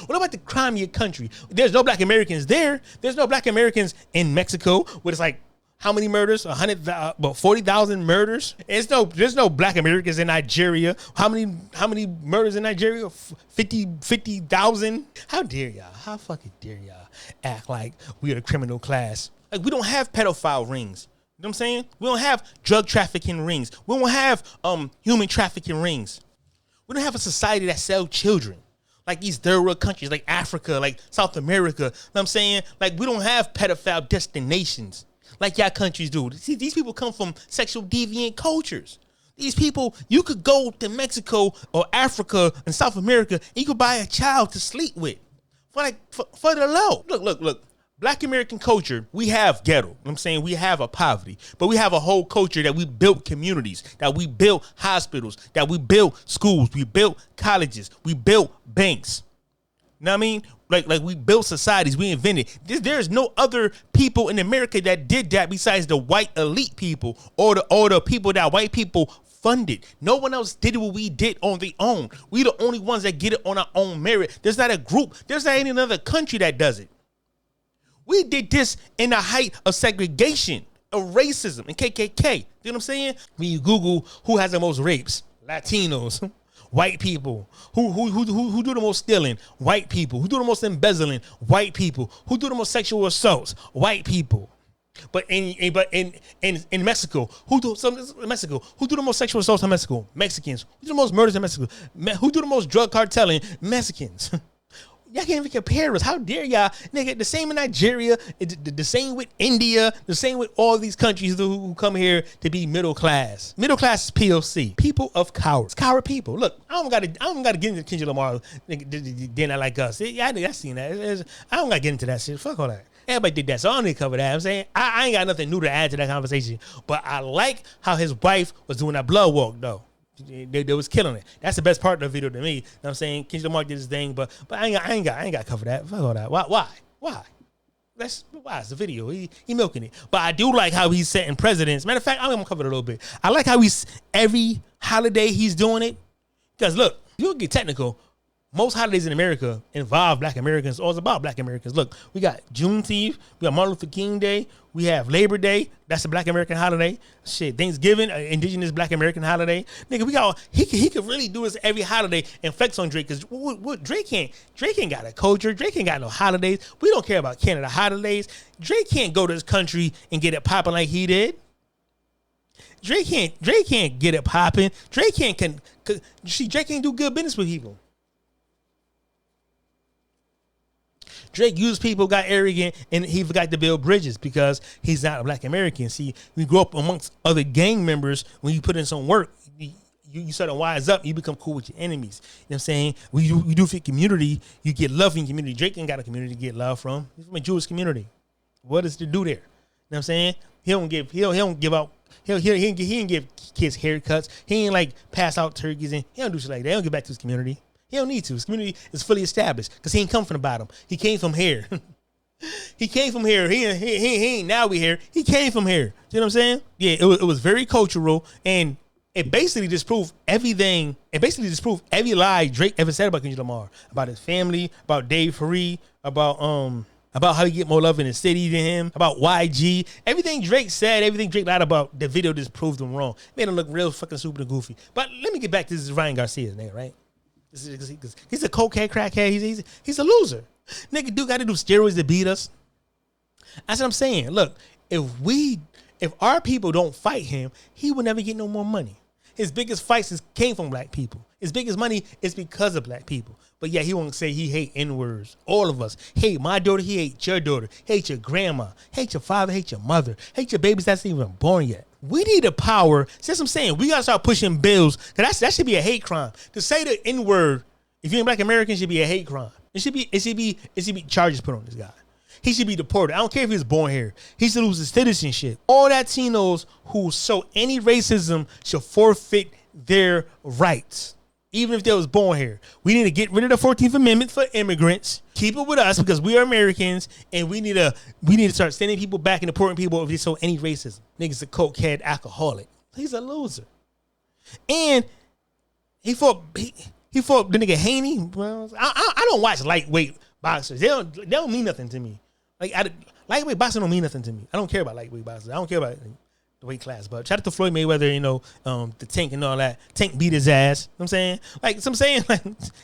What about the crime of your country? There's no black Americans there. There's no black Americans in Mexico where it's like, how many murders? 40,000 murders. There's no black Americans in Nigeria. How many murders in Nigeria? 50,000. How dare y'all? How fucking dare y'all act like we are the criminal class? Like, we don't have pedophile rings. You know what I'm saying? We don't have drug trafficking rings. We don't have human trafficking rings. We don't have a society that sells children. Like these third world countries, like Africa, like South America. You know what I'm saying? Like we don't have pedophile destinations like y'all countries do. See, these people come from sexual deviant cultures. These people, you could go to Mexico or Africa and South America and you could buy a child to sleep with for the low. Look. Black American culture, we have ghetto. You know what I'm saying? We have a poverty, but we have a whole culture that we built communities, that we built hospitals, that we built schools, we built colleges, we built banks. You know what I mean? Like we built societies, we invented. There's no other people in America that did that besides the white elite people or the people that white people funded. No one else did what we did on their own. We the only ones that get it on our own merit. There's not a group, there's not any other country that does it. We did this in the height of segregation, of racism, and KKK. You know what I'm saying? When you Google who has the most rapes, Latinos, white people. Who do the most stealing? White people. Who do the most embezzling? White people. Who do the most sexual assaults? White people. But in Mexico, who do the most sexual assaults in Mexico? Mexicans. Who do the most murders in Mexico? Who do the most drug cartelling? Mexicans. Y'all can't even compare us. How dare y'all? Nigga, the same in Nigeria, the same with India, the same with all these countries who come here to be middle class. Middle class is POC. People of cowards. Coward people. Look, I don't gotta get into Kendrick Lamar. They're not like us. I seen that. I don't gotta get into that shit. Fuck all that. Everybody did that, so I don't need to cover that. I'm saying I ain't got nothing new to add to that conversation. But I like how his wife was doing that blood walk though. They was killing it. That's the best part of the video to me. You know what I'm saying? Kendrick Lamar did his thing, but I ain't got to cover that. Fuck all that. Why? Why? It's the video. He milking it. But I do like how he's setting precedents. Matter of fact, I'm gonna cover it a little bit. I like how every holiday he's doing it. Because look, you get technical. Most holidays in America involve Black Americans, or it's about Black Americans. Look, we got Juneteenth, we got Martin Luther King Day, we have Labor Day, that's a Black American holiday. Shit, Thanksgiving, indigenous Black American holiday. Nigga, he could really do this every holiday and flex on Drake, because what Drake ain't got a culture, Drake ain't got no holidays. We don't care about Canada holidays. Drake can't go to this country and get it popping like he did. Drake can't get it popping. Drake can't do good business with people. Drake used people, got arrogant, and he forgot to build bridges because he's not a Black American. See, we grew up amongst other gang members. When you put in some work, you sort of wise up, you become cool with your enemies. You know what I'm saying? When you do fit community, you get love in community. Drake ain't got a community to get love from. He's from a Jewish community. What is to do there? You know what I'm saying? He don't give kids haircuts. He ain't like pass out turkeys, and he don't do shit like that. He don't give back to his community. He don't need to. His community is fully established because he ain't come from the bottom. He came from here. He came from here. He ain't now we here. He came from here. You know what I'm saying? Yeah, it was very cultural, and it basically disproved everything. It basically disproved every lie Drake ever said about Kendrick Lamar, about his family, about Dave Free, about how he get more love in the city than him, about YG. Everything Drake said, everything Drake lied about, the video just proved him wrong. Made him look real fucking stupid and goofy. But let me get back to this Ryan Garcia's nigga, right? He's a cokehead, crackhead. He's a loser. Nigga, dude got to do steroids to beat us. That's what I'm saying. Look, if our people don't fight him, he will never get no more money. His biggest fights came from Black people. His biggest money is because of Black people. But yeah, he won't say he hate N-words. All of us. Hate my daughter, he hate your daughter. Hate your grandma. Hate your father, hate your mother. Hate your babies that's even born yet. We need the power. That's what I'm saying. We got to start pushing bills. Because that should be a hate crime. To say the N-word, if you're a Black American, should be a hate crime. It should be charges put on this guy. He should be deported. I don't care if he was born here. He should lose his citizenship. All Latinos who show any racism should forfeit their rights, even if they was born here. We need to get rid of the 14th Amendment for immigrants. Keep it with us because we are Americans, and we need to start sending people back and deporting people if they show any racism. Nigga's a cokehead alcoholic. He's a loser. And he fought the nigga Haney. Well, I don't watch lightweight boxers. They don't mean nothing to me. Like lightweight boxing don't mean nothing to me. I don't care about lightweight boxers. I don't care about the weight class. But shout out to Floyd Mayweather, the Tank and all that. Tank beat his ass. You know what I'm saying? Like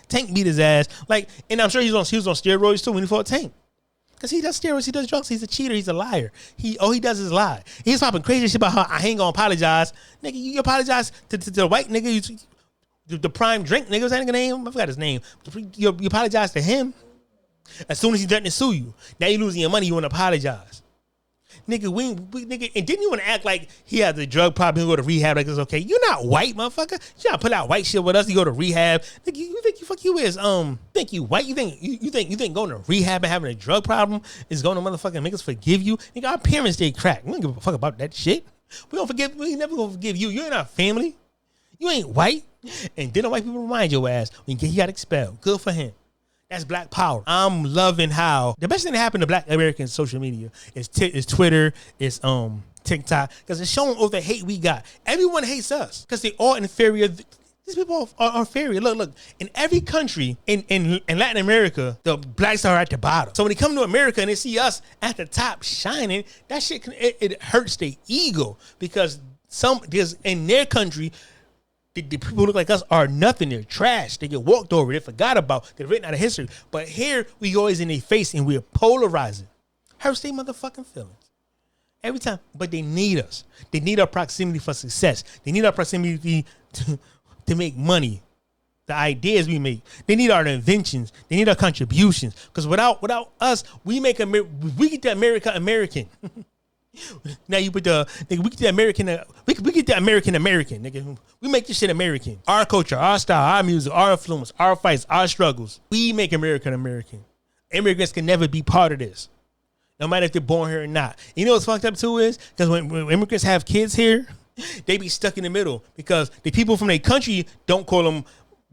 Tank beat his ass. Like, and I'm sure he was on steroids too when he fought Tank. Because he does steroids, he does drugs, he's a cheater, he's a liar. All he does is lie. He's popping crazy shit about how I ain't gonna apologize. Nigga, you apologize to the white nigga, the prime drink nigga, what's that nigga name? I forgot his name. You apologize to him. As soon as he threatened to sue you, now you losing your money, you wanna apologize. Nigga, nigga, and didn't you want to act like he has a drug problem? He'll go to rehab like it's okay. You're not white, motherfucker. You trying to put out white shit with us? You go to rehab. Nigga, you think you is think you white? You think going to rehab and having a drug problem is going to motherfucking make us forgive you? Nigga, our parents did crack. We don't give a fuck about that shit. We never gonna forgive you. You're in our family. You ain't white. And didn't white people remind your ass when he got expelled? Good for him. That's black power. I'm loving how the best thing that happened to black American social media is Twitter, is TikTok, because it's showing all the hate we got. Everyone hates us because they all inferior. These people are inferior. Look. In every country in Latin America, the blacks are at the bottom. So when they come to America and they see us at the top shining, that shit it hurts their ego because in their country. The people who look like us are nothing. They're trash. They get walked over. They're forgot about. They're written out of history. But here, we always in their face and we're polarizing. Hurts their motherfucking feelings. Every time. But they need us. They need our proximity for success. They need our proximity to make money. The ideas we make. They need our inventions. They need our contributions. Because without us, we get the America American. Now you put we get the American, we get the American, nigga. We make this shit American. Our culture, our style, our music, our influence, our fights, our struggles. We make American. Immigrants can never be part of this, no matter if they're born here or not. You know what's fucked up too is because when immigrants have kids here, they be stuck in the middle because the people from their country don't call them.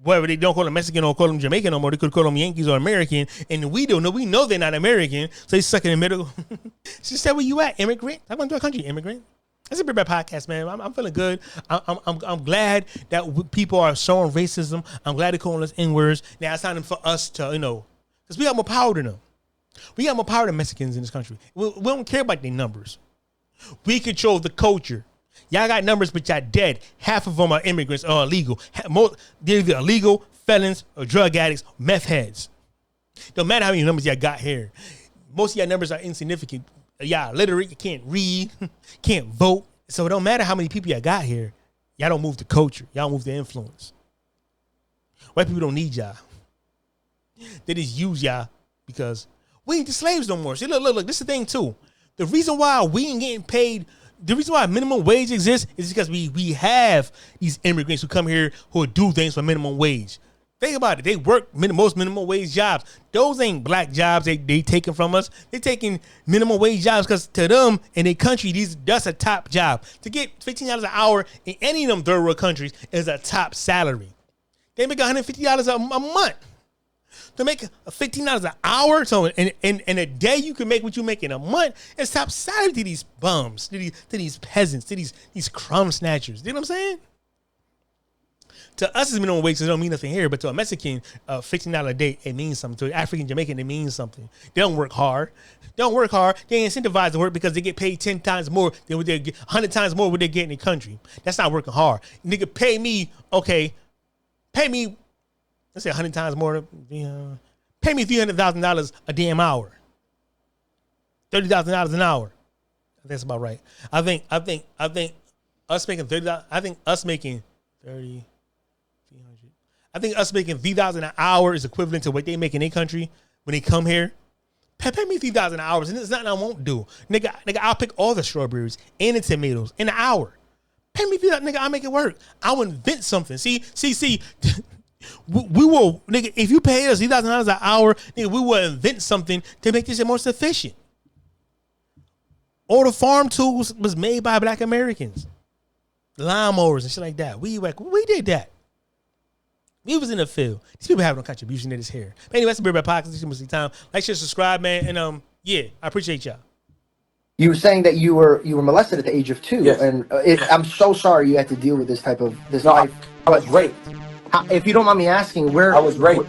Whatever, they don't call them Mexican or call them Jamaican no more. They could call them Yankees or American. And we don't know. We know they're not American. So they stuck in the middle. She said, where you at, immigrant? I'm going to a country, immigrant. That's a pretty bad podcast, man. I'm feeling good. I'm glad that people are showing racism. I'm glad they're calling us N-words. Now it's time for us to, because we got more power than them. We got more power than Mexicans in this country. We don't care about their numbers. We control the culture. Y'all got numbers, but y'all dead. Half of them are immigrants or illegal. They're either illegal, felons, or drug addicts, meth heads. Don't matter how many numbers y'all got here. Most of y'all numbers are insignificant. Y'all illiterate, you can't read, can't vote. So it don't matter how many people y'all got here. Y'all don't move the culture. Y'all move the influence. White people don't need y'all. They just use y'all because we ain't the slaves no more. See, look, this is the thing too. The reason why we ain't getting paid, the reason why minimum wage exists is because we have these immigrants who come here who do things for minimum wage. Think about it. They work most minimum wage jobs. Those ain't black jobs they taking from us. They taking minimum wage jobs because to them in their country, that's a top job. To get $15 an hour in any of them third world countries is a top salary. They make $150 a month. To make $15 an hour, so in a day you can make what you make in a month, it's top salary to these bums, to these peasants, to these crumb snatchers. You know what I'm saying? To us, it's minimum wage, so it don't mean nothing here. But to a Mexican, $15 a day, it means something. To an African Jamaican, it means something. They don't work hard. They ain't incentivized to work because they get paid 10 times more than what they get, 100 times more what they get in the country. That's not working hard. Nigga, pay me, let's say 100 times more. Pay me $300,000 a damn hour. $30,000 an hour. I think that's about right. I think us making $30. I think us making 30, 300. I think us making $3,000 an hour is equivalent to what they make in their country when they come here. Pay me $3,000 hours, and it's nothing I won't do, nigga. I'll pick all the strawberries and the tomatoes in an hour. Pay me $3,000, nigga. I'll make it work. I'll invent something. See. We will, nigga, if you pay us $3,000 an hour, nigga, we will invent something to make this shit more efficient. All the farm tools was made by black Americans. Lawnmowers and shit like that. We did that. We was in the field. These people have no contribution to this here. But anyway, that's a bit about podcast. This is time. Like, share, subscribe, man. And yeah, I appreciate y'all. You were saying that you were molested at the age of 2, yes. And I'm so sorry you had to deal with this type of life. I was raped. If you don't mind me asking, where I was raped.